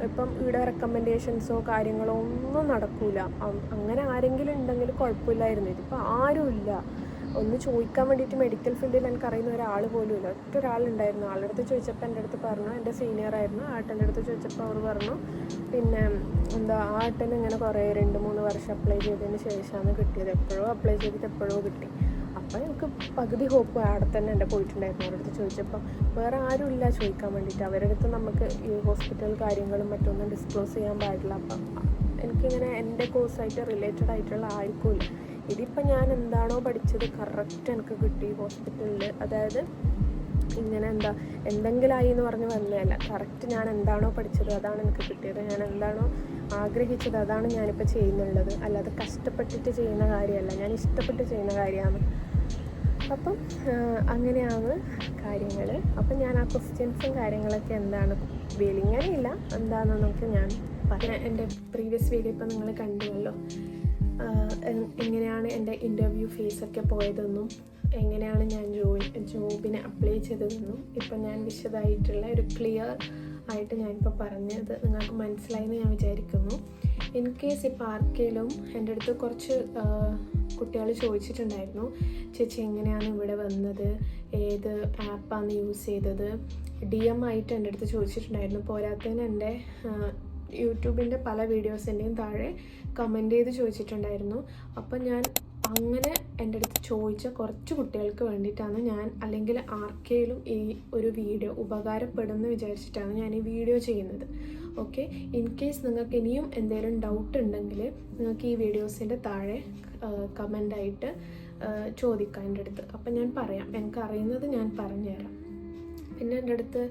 A: ഇപ്പം ഇവിടെ റെക്കമെൻഡേഷൻസോ കാര്യങ്ങളോ ഒന്നും നടക്കൂല. അങ്ങനെ ആരെങ്കിലും ഉണ്ടെങ്കിൽ കുഴപ്പമില്ലായിരുന്നു. ഇതിപ്പോൾ ആരുമില്ല, ഒന്ന് ചോദിക്കാൻ വേണ്ടിയിട്ട് മെഡിക്കൽ ഫീൽഡിൽ എനിക്കറിയുന്ന ഒരാൾ പോലും ഇല്ല. ഒറ്റ ഒരാളുണ്ടായിരുന്നു. ആളുടെ അടുത്ത് ചോദിച്ചപ്പോൾ എൻ്റെ അടുത്ത് പറഞ്ഞു, എൻ്റെ സീനിയറായിരുന്നു ആട്ടൻ്റെ അടുത്ത് ചോദിച്ചപ്പോൾ അവർ പറഞ്ഞു, പിന്നെ ആട്ടൻ ഇങ്ങനെ കുറേ 2-3 വർഷം അപ്ലൈ ചെയ്തതിന് ശേഷമാണ് കിട്ടിയത്, എപ്പോഴോ അപ്ലൈ ചെയ്തിട്ട് എപ്പോഴോ കിട്ടി. അപ്പോൾ എനിക്ക് പകുതി ഹോപ്പ് അവിടെ തന്നെ എൻ്റെ പോയിട്ടുണ്ടായിരുന്നു. അവരുടെ അടുത്ത് ചോദിച്ചപ്പോൾ വേറെ ആരും ഇല്ല ചോദിക്കാൻ വേണ്ടിയിട്ട്. അവരുടെ അടുത്ത് നമുക്ക് ഈ ഹോസ്പിറ്റൽ കാര്യങ്ങളും മറ്റൊന്നും ഡിസ്ക്ലോസ് ചെയ്യാൻ പാടില്ല. അപ്പം എനിക്കിങ്ങനെ എൻ്റെ കോഴ്സായിട്ട് റിലേറ്റഡ് ആയിട്ടുള്ള ആർക്കുമില്ല. ഇതിപ്പോൾ ഞാൻ എന്താണോ പഠിച്ചത് കറക്റ്റ് എനിക്ക് കിട്ടി ഹോസ്പിറ്റലിൽ. അതായത് ഇങ്ങനെ എന്തെങ്കിലും ആയി എന്ന് പറഞ്ഞ് വന്നതല്ല, കറക്റ്റ് ഞാൻ എന്താണോ പഠിച്ചത് അതാണ് എനിക്ക് കിട്ടിയത്. ഞാൻ എന്താണോ ആഗ്രഹിച്ചത് അതാണ് ഞാനിപ്പോൾ ചെയ്യുന്നുള്ളത്. അല്ലാതെ കഷ്ടപ്പെട്ടിട്ട് ചെയ്യുന്ന കാര്യമല്ല, ഞാൻ ഇഷ്ടപ്പെട്ട് ചെയ്യുന്ന കാര്യമാണ്. അപ്പം അങ്ങനെയാണ് കാര്യങ്ങൾ. അപ്പം ഞാൻ ആ ക്വസ്റ്റ്യൻസും കാര്യങ്ങളൊക്കെ ഇങ്ങനെയില്ല എന്താണെന്നൊക്കെ ഞാൻ പറയാം. എൻ്റെ പ്രീവിയസ് വീഡിയോ ഇപ്പം നിങ്ങൾ കണ്ടുവല്ലോ, എങ്ങനെയാണ് എൻ്റെ ഇൻ്റർവ്യൂ ഫേസൊക്കെ പോയതെന്നും എങ്ങനെയാണ് ഞാൻ ജോബിന് അപ്ലൈ ചെയ്തതെന്നും ഇപ്പം ഞാൻ വിശദമായിട്ടുള്ള ഒരു ക്ലിയർ ആയിട്ട് ഞാനിപ്പോൾ പറഞ്ഞത് നിങ്ങൾക്ക് മനസ്സിലായെന്ന് ഞാൻ വിചാരിക്കുന്നു. ഇൻ കേസ് ഇപ്പോൾ ആർക്കെങ്കിലും എൻ്റെ അടുത്ത് കുറച്ച് കുട്ടികൾ ചോദിച്ചിട്ടുണ്ടായിരുന്നു, ചേച്ചി എങ്ങനെയാണ് ഇവിടെ വന്നത്, ഏത് ആപ്പാണ് യൂസ് ചെയ്തത്, DM ആയിട്ട് എൻ്റെ അടുത്ത് ചോദിച്ചിട്ടുണ്ടായിരുന്നു. പോരാത്തതിന് എൻ്റെ യൂട്യൂബിൻ്റെ പല വീഡിയോസിൻ്റെയും താഴെ കമൻറ്റ് ചെയ്ത് ചോദിച്ചിട്ടുണ്ടായിരുന്നു. അപ്പം ഞാൻ അങ്ങനെ എൻ്റെ അടുത്ത് ചോദിച്ച കുറച്ച് കുട്ടികൾക്ക് വേണ്ടിയിട്ടാണ് ഞാൻ, അല്ലെങ്കിൽ ആർക്കെങ്കിലും ഈ ഒരു വീഡിയോ ഉപകാരപ്പെടുമെന്ന് വിചാരിച്ചിട്ടാണ് ഞാൻ ഈ വീഡിയോ ചെയ്യുന്നത്. ഓക്കെ, ഇൻ കേസ് നിങ്ങൾക്ക് ഇനിയും എന്തെങ്കിലും ഡൗട്ട് ഉണ്ടെങ്കിൽ നിങ്ങൾക്ക് ഈ വീഡിയോസിൻ്റെ താഴെ കമൻ്റായിട്ട് ചോദിക്കാം എൻ്റെ അടുത്ത്. അപ്പം ഞാൻ പറയാം, എനിക്കറിയുന്നത് ഞാൻ പറഞ്ഞുതരാം. പിന്നെ എൻ്റെ അടുത്ത്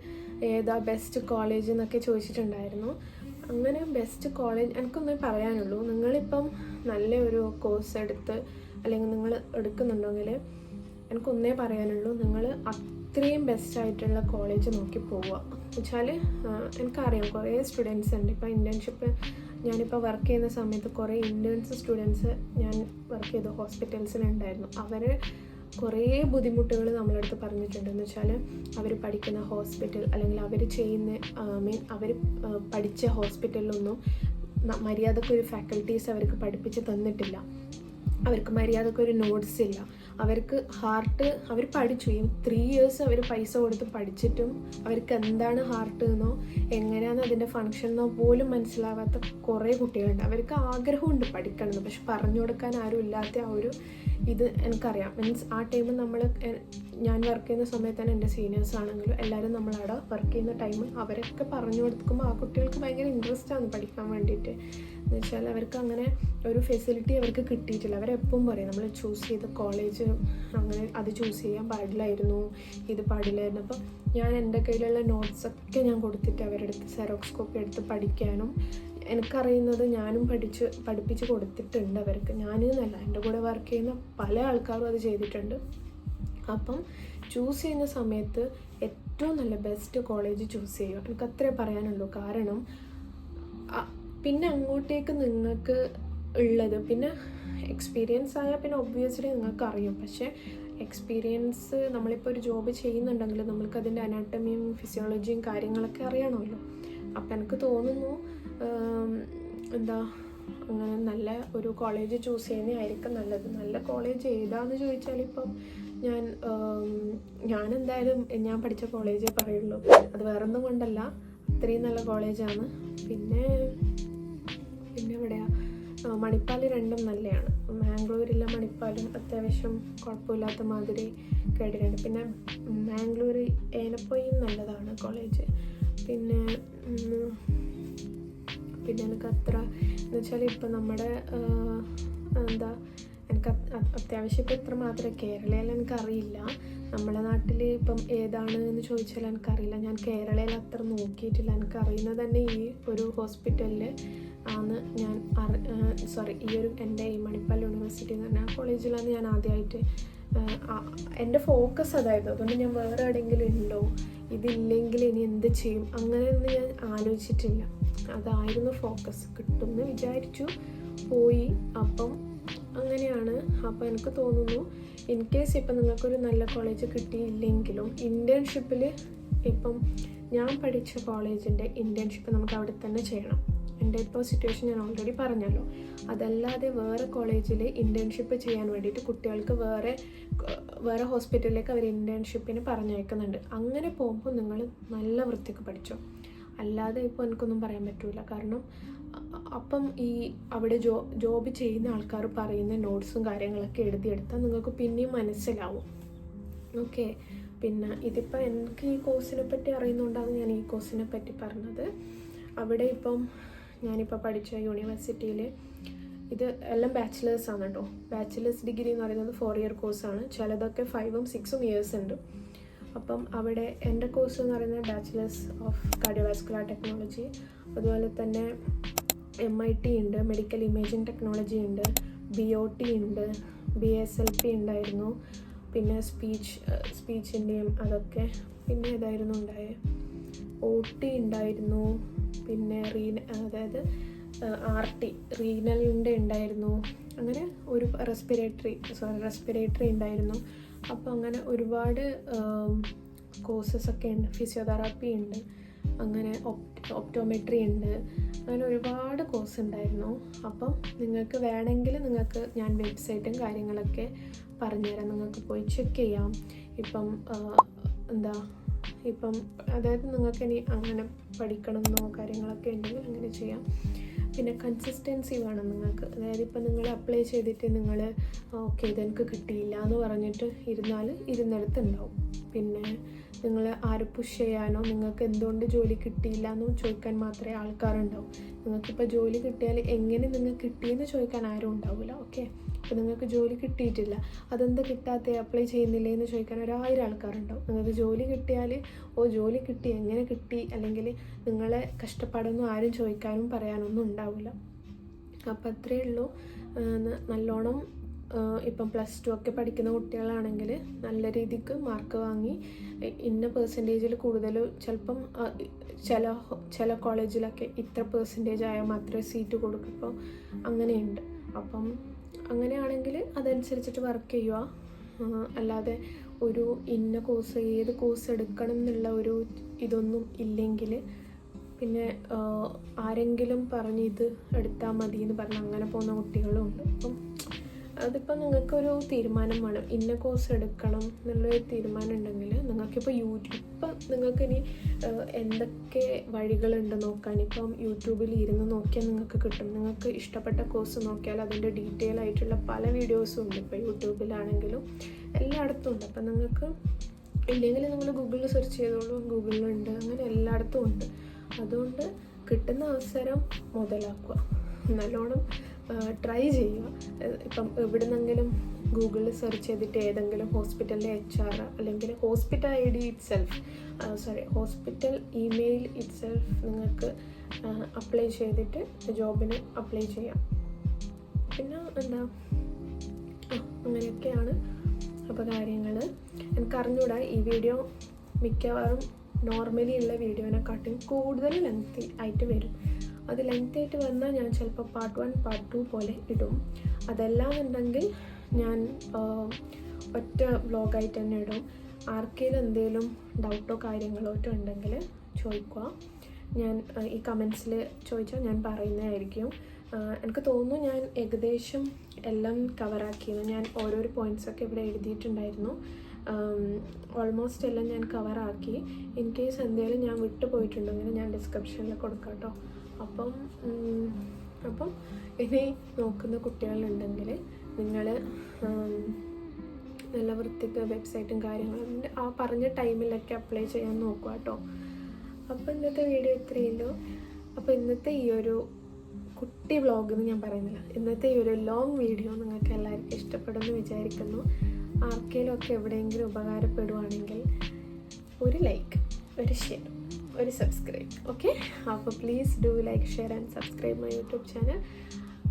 A: ഏതാ ബെസ്റ്റ് കോളേജ് എന്നൊക്കെ ചോദിച്ചിട്ടുണ്ടായിരുന്നു. അങ്ങനെ ബെസ്റ്റ് കോളേജ് എനിക്കൊന്നേ പറയാനുള്ളൂ, നിങ്ങളിപ്പം നല്ല ഒരു കോഴ്സ് എടുത്ത് അല്ലെങ്കിൽ നിങ്ങൾ എടുക്കുന്നുണ്ടെങ്കിൽ എനിക്കൊന്നേ പറയാനുള്ളൂ, നിങ്ങൾ അത്രയും ബെസ്റ്റായിട്ടുള്ള കോളേജ് നോക്കി പോവുക. വെച്ചാൽ എനിക്കറിയാം കുറേ സ്റ്റുഡൻസ് ഉണ്ട്. ഇപ്പോൾ ഇൻറ്റേൺഷിപ്പ് ഞാനിപ്പോൾ വർക്ക് ചെയ്യുന്ന സമയത്ത് കുറേ ഇൻറ്റേൺസ് സ്റ്റുഡൻസ് ഞാൻ വർക്ക് ചെയ്ത ഹോസ്പിറ്റൽസിലുണ്ടായിരുന്നു. അവർ കുറേ ബുദ്ധിമുട്ടുകൾ നമ്മളടുത്ത് പറഞ്ഞിട്ടുണ്ട്. എന്ന് വെച്ചാൽ അവർ പഠിക്കുന്ന ഹോസ്പിറ്റൽ അല്ലെങ്കിൽ അവർ ചെയ്യുന്ന അവർ പഠിച്ച ഹോസ്പിറ്റലിലൊന്നും മര്യാദക്കൊരു ഫാക്കൽറ്റീസ് അവർക്ക് പഠിപ്പിച്ച് തന്നിട്ടില്ല, അവർക്ക് മര്യാദക്കൊരു നോട്ട്സ് ഇല്ല, അവർക്ക് അവർ പഠിച്ചു ഈ 3 years അവർ പൈസ കൊടുത്ത് പഠിച്ചിട്ടും അവർക്ക് എന്താണ് ഹാർട്ട് എന്നോ എങ്ങനെയാണ് അതിൻ്റെ ഫങ്ഷൻ എന്നോ പോലും മനസ്സിലാവാത്ത കുറേ കുട്ടികളുണ്ട്. അവർക്ക് ആഗ്രഹമുണ്ട് പഠിക്കണമെന്ന്, പക്ഷെ പറഞ്ഞു കൊടുക്കാൻ ആരും ഇല്ലാത്ത ആ ഒരു ഇത് എനിക്കറിയാം. മീൻസ് ആ ടൈം ഞാൻ വർക്ക് ചെയ്യുന്ന സമയത്ത് തന്നെ എൻ്റെ സീനിയേഴ്സ് ആണെങ്കിലും എല്ലാവരും നമ്മളവിടെ വർക്ക് ചെയ്യുന്ന ടൈമിൽ അവരൊക്കെ പറഞ്ഞു കൊടുക്കുമ്പോൾ ആ കുട്ടികൾക്ക് ഭയങ്കര ഇൻട്രസ്റ്റാണ് പഠിക്കാൻ വേണ്ടിയിട്ട്. എന്ന് വെച്ചാൽ അവർക്ക് അങ്ങനെ ഒരു ഫെസിലിറ്റി അവർക്ക് കിട്ടിയിട്ടില്ല. അവരെപ്പോഴും പറയും നമ്മൾ ചൂസ് ചെയ്ത കോളേജ് അങ്ങനെ അത് ചൂസ് ചെയ്യാൻ പാടില്ലായിരുന്നു, ഇത് പാടില്ലായിരുന്നു. അപ്പം ഞാൻ എൻ്റെ കയ്യിലുള്ള നോട്ട്സൊക്കെ ഞാൻ കൊടുത്തിട്ട് അവരുടെ അടുത്ത് സെറോക്സ് കോപ്പി എടുത്ത് പഠിക്കാനും എനിക്കറിയുന്നത് ഞാനും പഠിപ്പിച്ച് കൊടുത്തിട്ടുണ്ട് അവർക്ക്. ഞാനെന്നല്ല, എൻ്റെ കൂടെ വർക്ക് ചെയ്യുന്ന പല ആൾക്കാരും അത് ചെയ്തിട്ടുണ്ട്. അപ്പം ചൂസ് ചെയ്യുന്ന സമയത്ത് ഏറ്റവും നല്ല ബെസ്റ്റ് കോളേജ് ചൂസ് ചെയ്യുക, എനിക്ക് അത്രേ പറയാനുള്ളൂ. കാരണം പിന്നെ അങ്ങോട്ടേക്ക് നിങ്ങൾക്ക് ഉള്ളത് പിന്നെ എക്സ്പീരിയൻസ് ആയാൽ പിന്നെ ഒബ്വിയസ്ലി നിങ്ങൾക്ക് അറിയും. പക്ഷേ എക്സ്പീരിയൻസ് നമ്മളിപ്പോൾ ഒരു ജോബ് ചെയ്യുന്നുണ്ടെങ്കിൽ നമ്മൾക്ക് അതിൻ്റെ അനാട്ടമിയും ഫിസിയോളജിയും കാര്യങ്ങളൊക്കെ അറിയണമല്ലോ. അപ്പം എനിക്ക് തോന്നുന്നു അങ്ങനെ നല്ല ഒരു കോളേജ് ചൂസ് ചെയ്യുന്നതായിരിക്കും നല്ലത്. നല്ല കോളേജ് ഏതാണെന്ന് ചോദിച്ചാൽ ഇപ്പം ഞാൻ എന്തായാലും ഞാൻ പഠിച്ച കോളേജേ പറയുള്ളൂ. അത് വേറൊന്നും കൊണ്ടല്ല, അത്രയും നല്ല കോളേജാണ്. പിന്നെ എവിടെയാണ് മണിപ്പാൽ രണ്ടും നല്ലതാണ്. മാംഗ്ലൂരിലെ മണിപ്പാലും അത്യാവശ്യം കുഴപ്പമില്ലാത്ത മാതിരി കേട്ടിട്ടുണ്ട്. പിന്നെ മാംഗ്ലൂർ ഏലപ്പൊയും നല്ലതാണ് കോളേജ്. പിന്നെ എനിക്ക് അത്ര എന്ന് വെച്ചാൽ ഇപ്പം നമ്മുടെ എനിക്ക് അത്യാവശ്യം ഇപ്പം എത്ര മാത്രമേ കേരളയിൽ എനിക്കറിയില്ല. നമ്മുടെ നാട്ടിൽ ഇപ്പം ഏതാണ് എന്ന് ചോദിച്ചാൽ എനിക്കറിയില്ല. ഞാൻ കേരളയിൽ അത്ര നോക്കിയിട്ടില്ല. എനിക്കറിയുന്നത് തന്നെ ഈ ഒരു ഹോസ്പിറ്റലിൽ ആണ് ഞാൻ എൻ്റെ ഈ മണിപ്പാൽ യൂണിവേഴ്സിറ്റി എന്ന് പറഞ്ഞ കോളേജിലാണ് ഞാൻ ആദ്യമായിട്ട് എൻ്റെ ഫോക്കസ് അതായിരുന്നു. അതുകൊണ്ട് ഞാൻ വേറെ എവിടെയെങ്കിലും ഉണ്ടോ, ഇതില്ലെങ്കിൽ ഇനി എന്ത് ചെയ്യും അങ്ങനെയൊന്നും ഞാൻ ആലോചിച്ചിട്ടില്ല. അതായിരുന്നു ഫോക്കസ്. കിട്ടുമെന്ന് വിചാരിച്ചു, പോയി. അപ്പം അങ്ങനെയാണ്. അപ്പോൾ എനിക്ക് തോന്നുന്നു ഇൻ കേസ് ഇപ്പം നിങ്ങൾക്കൊരു നല്ല കോളേജ് കിട്ടിയില്ലെങ്കിലും ഇൻറ്റേൺഷിപ്പിൽ ഇപ്പം ഞാൻ പഠിച്ച കോളേജിൻ്റെ ഇൻറ്റേൺഷിപ്പ് നമുക്ക് അവിടെ തന്നെ ചെയ്യണം. എൻ്റെ ഇപ്പോൾ സിറ്റുവേഷൻ ഞാൻ ഓൾറെഡി പറഞ്ഞല്ലോ. അതല്ലാതെ വേറെ കോളേജിൽ ഇൻറ്റേൺഷിപ്പ് ചെയ്യാൻ വേണ്ടിയിട്ട് കുട്ടികൾക്ക് വേറെ ഹോസ്പിറ്റലിലേക്ക് അവർ ഇൻറ്റേൺഷിപ്പിന് പറഞ്ഞയക്കുന്നുണ്ട്. അങ്ങനെ പോകുമ്പോൾ നിങ്ങൾ നല്ല വൃത്തിക്ക് പഠിച്ചോ. അല്ലാതെ ഇപ്പോൾ എനിക്കൊന്നും പറയാൻ പറ്റില്ല. കാരണം അപ്പം അവിടെ ജോബ് ചെയ്യുന്ന ആൾക്കാർ പറയുന്ന നോട്ട്സും കാര്യങ്ങളൊക്കെ എഴുതിയെടുത്താൽ നിങ്ങൾക്ക് പിന്നെയും മനസ്സിലാവും. ഓക്കെ, പിന്നെ ഇതിപ്പോൾ എനിക്ക് ഈ കോഴ്സിനെ പറ്റി അറിയുന്നതുകൊണ്ടാണ് ഞാൻ ഈ കോഴ്സിനെ പറ്റി പറഞ്ഞത്. അവിടെ ഇപ്പം ഞാനിപ്പോൾ പഠിച്ച യൂണിവേഴ്സിറ്റിയിൽ ഇത് എല്ലാം ബാച്ചിലേഴ്സാണ് കേട്ടോ. ബാച്ചിലേഴ്സ് ഡിഗ്രി എന്ന് പറയുന്നത് 4 year കോഴ്സാണ്. ചിലതൊക്കെ 5 6 years ഉണ്ട്. അപ്പം അവിടെ എൻ്റെ കോഴ്സ് എന്ന് പറയുന്നത് ബാച്ചിലേഴ്സ് ഓഫ് കാർഡിയോവാസ്കുലർ ടെക്നോളജി. അതുപോലെ തന്നെ MIT ഉണ്ട്, മെഡിക്കൽ ഇമേജിംഗ് ടെക്നോളജി ഉണ്ട്, BOT ഉണ്ട്, BSLP ഉണ്ടായിരുന്നു, പിന്നെ സ്പീച്ചിൻ്റെയും അതൊക്കെ. പിന്നെ ഏതായിരുന്നു ഉണ്ടായത്, OT ഉണ്ടായിരുന്നു, പിന്നെ അതായത് RT റീനലിൻ്റെ ഉണ്ടായിരുന്നു. അങ്ങനെ ഒരു റെസ്പിറേറ്ററി ഉണ്ടായിരുന്നു. അപ്പോൾ അങ്ങനെ ഒരുപാട് കോഴ്സസൊക്കെ ഉണ്ട്. ഫിസിയോതെറാപ്പി ഉണ്ട്, അങ്ങനെ ഒപ്റ്റോമെട്രി ഉണ്ട്, അങ്ങനെ ഒരുപാട് കോഴ്സ് ഉണ്ടായിരുന്നു. അപ്പം നിങ്ങൾക്ക് വേണമെങ്കിൽ നിങ്ങൾക്ക് ഞാൻ വെബ്സൈറ്റും കാര്യങ്ങളൊക്കെ പറഞ്ഞുതരാം, നിങ്ങൾക്ക് പോയി ചെക്ക് ചെയ്യാം. ഇപ്പം അതായത് നിങ്ങൾക്ക് ഇനി അങ്ങനെ പഠിക്കണമെന്നോ കാര്യങ്ങളൊക്കെ ഉണ്ടെങ്കിൽ അങ്ങനെ ചെയ്യാം. പിന്നെ കൺസിസ്റ്റൻസി വേണം നിങ്ങൾക്ക്. അതായത് ഇപ്പം നിങ്ങൾ അപ്ലൈ ചെയ്തിട്ട് നിങ്ങൾ ഓക്കെ ഇതെനിക്ക് കിട്ടിയില്ല എന്ന് പറഞ്ഞിട്ട് ഇരുന്നാൽ ഇരുന്നിടത്തുണ്ടാവും. പിന്നെ നിങ്ങൾ ആരും പുഷ് ചെയ്യാനോ നിങ്ങൾക്ക് എന്തുകൊണ്ട് ജോലി കിട്ടിയില്ല എന്ന് ചോദിക്കാൻ മാത്രമേ ആൾക്കാരുണ്ടാവും. നിങ്ങൾക്കിപ്പോൾ ജോലി കിട്ടിയാൽ എങ്ങനെ നിങ്ങൾക്ക് കിട്ടിയെന്ന് ചോദിക്കാൻ ആരും ഉണ്ടാവില്ല. ഓക്കെ, അപ്പോൾ നിങ്ങൾക്ക് ജോലി കിട്ടിയിട്ടില്ല, അതെന്ത് കിട്ടാത്ത അപ്ലൈ ചെയ്യുന്നില്ലേ എന്ന് ചോദിക്കാൻ 1000 ആൾക്കാരുണ്ടാവും. നിങ്ങൾക്ക് ജോലി കിട്ടിയാൽ ജോലി കിട്ടി, എങ്ങനെ കിട്ടി, അല്ലെങ്കിൽ നിങ്ങളെ കഷ്ടപ്പാടൊന്നും ആരും ചോദിക്കാനും പറയാനൊന്നും ഉണ്ടാവില്ല. അപ്പം അത്രയേ ഉള്ളൂ. നല്ലോണം ഇപ്പം +2 ഒക്കെ പഠിക്കുന്ന കുട്ടികളാണെങ്കിൽ നല്ല രീതിക്ക് മാർക്ക് വാങ്ങി ഇന്ന പെർസെൻറ്റേജിൽ കൂടുതൽ, ചിലപ്പം ചില കോളേജിലൊക്കെ ഇത്ര പെർസെൻറ്റേജ് ആയാൽ മാത്രമേ സീറ്റ് കൊടുക്കൂ. ഇപ്പോൾ അങ്ങനെയുണ്ട്. അപ്പം അങ്ങനെയാണെങ്കിൽ അതനുസരിച്ചിട്ട് വർക്ക് ചെയ്യുക. അല്ലാതെ ഒരു ഇന്ന കോഴ്സ് ഏത് കോഴ്സ് എടുക്കണം എന്നുള്ള ഒരു ഇതൊന്നും ഇല്ലെങ്കിൽ പിന്നെ ആരെങ്കിലും പറഞ്ഞ് ഇത് എടുത്താൽ മതി എന്ന് പറഞ്ഞ് അങ്ങനെ പോകുന്ന കുട്ടികളും ഉണ്ട്. അപ്പം അതിപ്പോൾ നിങ്ങൾക്കൊരു തീരുമാനം വേണം, ഇന്ന കോഴ്സ് എടുക്കണം എന്നുള്ളൊരു തീരുമാനം ഉണ്ടെങ്കിൽ നിങ്ങൾക്കിപ്പോൾ ഇപ്പം നിങ്ങൾക്കിനി എന്തൊക്കെ വഴികളുണ്ട് നോക്കാൻ. ഇപ്പം യൂട്യൂബിൽ ഇരുന്ന് നോക്കിയാൽ നിങ്ങൾക്ക് കിട്ടും. നിങ്ങൾക്ക് ഇഷ്ടപ്പെട്ട കോഴ്സ് നോക്കിയാൽ അതിൻ്റെ ഡീറ്റെയിൽ ആയിട്ടുള്ള പല വീഡിയോസും ഉണ്ട്. ഇപ്പോൾ യൂട്യൂബിലാണെങ്കിലും എല്ലായിടത്തും ഉണ്ട്. അപ്പം നിങ്ങൾക്ക് ഇല്ലെങ്കിൽ നിങ്ങൾ ഗൂഗിളിൽ സെർച്ച് ചെയ്തോളൂ, ഗൂഗിളിലുണ്ട്, അങ്ങനെ എല്ലായിടത്തും ഉണ്ട്. അതുകൊണ്ട് കിട്ടുന്ന അവസരം മുതലാക്കുക, നല്ലോണം ട്രൈ ചെയ്യുക. ഇപ്പം എവിടുന്നെങ്കിലും ഗൂഗിളിൽ സെർച്ച് ചെയ്തിട്ട് ഏതെങ്കിലും ഹോസ്പിറ്റലിലെ HR അല്ലെങ്കിൽ hospital ID itself hospital email itself നിങ്ങൾക്ക് അപ്ലൈ ചെയ്തിട്ട് ജോബിന് അപ്ലൈ ചെയ്യാം. പിന്നെ എന്താ അങ്ങനെയൊക്കെയാണ് അപ്പോൾ കാര്യങ്ങൾ. എനിക്കറിഞ്ഞൂടാ, ഈ വീഡിയോ മിക്കവാറും നോർമലി ഉള്ള വീഡിയോനെക്കാട്ടും കൂടുതൽ ലെങ്തി ആയിട്ട് വരും. അത് ലെങ്തി ആയിട്ട് വന്നാൽ ഞാൻ ചിലപ്പോൾ പാർട്ട് 1 പാർട്ട് 2 പോലെ ഇടും. അതല്ലാന്നുണ്ടെങ്കിൽ ഞാൻ ഒറ്റ വ്ലോഗായിട്ട് തന്നെ ഇടും. ആർക്കെങ്കിലും എന്തെങ്കിലും ഡൗട്ടോ കാര്യങ്ങളോ ഉണ്ടെങ്കിൽ ചോദിക്കുക. ഞാൻ ഈ കമൻസിൽ ചോദിച്ചാൽ ഞാൻ പറയുന്നതായിരിക്കും. എനിക്ക് തോന്നുന്നു ഞാൻ ഏകദേശം എല്ലാം കവറാക്കിയിരുന്നു. ഞാൻ ഓരോരോ പോയിൻറ്റ്സൊക്കെ ഇവിടെ എഴുതിയിട്ടുണ്ടായിരുന്നു. ഓൾമോസ്റ്റ് എല്ലാം ഞാൻ കവറാക്കി. ഇൻ കേസ് എന്തെങ്കിലും ഞാൻ വിട്ടു പോയിട്ടുണ്ടെങ്കിൽ ഞാൻ ഡിസ്ക്രിപ്ഷനിൽ കൊടുക്കാം കേട്ടോ. അപ്പം ഇനി നോക്കുന്ന കുട്ടികളുണ്ടെങ്കിൽ നിങ്ങൾ നല്ല വൃത്തിക്ക് വെബ്സൈറ്റും കാര്യങ്ങളും ആ പറഞ്ഞ ടൈമിലൊക്കെ അപ്ലൈ ചെയ്യാൻ നോക്കുക കേട്ടോ. അപ്പോൾ ഇന്നത്തെ വീഡിയോ ഇത്രയേ ഉള്ളൂ. അപ്പോൾ ഇന്നത്തെ ഈ ഒരു കുട്ടി വ്ളോഗ് എന്ന് ഞാൻ പറയുന്നില്ല, ഇന്നത്തെ ഈ ഒരു ലോങ് വീഡിയോ നിങ്ങൾക്ക് എല്ലാവർക്കും ഇഷ്ടപ്പെടുമെന്ന് വിചാരിക്കുന്നു. ആർക്കെങ്കിലും ഒക്കെ എവിടെയെങ്കിലും ഉപകാരപ്പെടുവാണെങ്കിൽ ഒരു ലൈക്ക്, ഒരു ഷെയർ, ഒരു സബ്സ്ക്രൈബ്. ഓക്കെ, അപ്പോൾ please do like, share and subscribe my YouTube channel.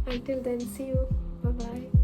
A: Until then, see you. Bye bye.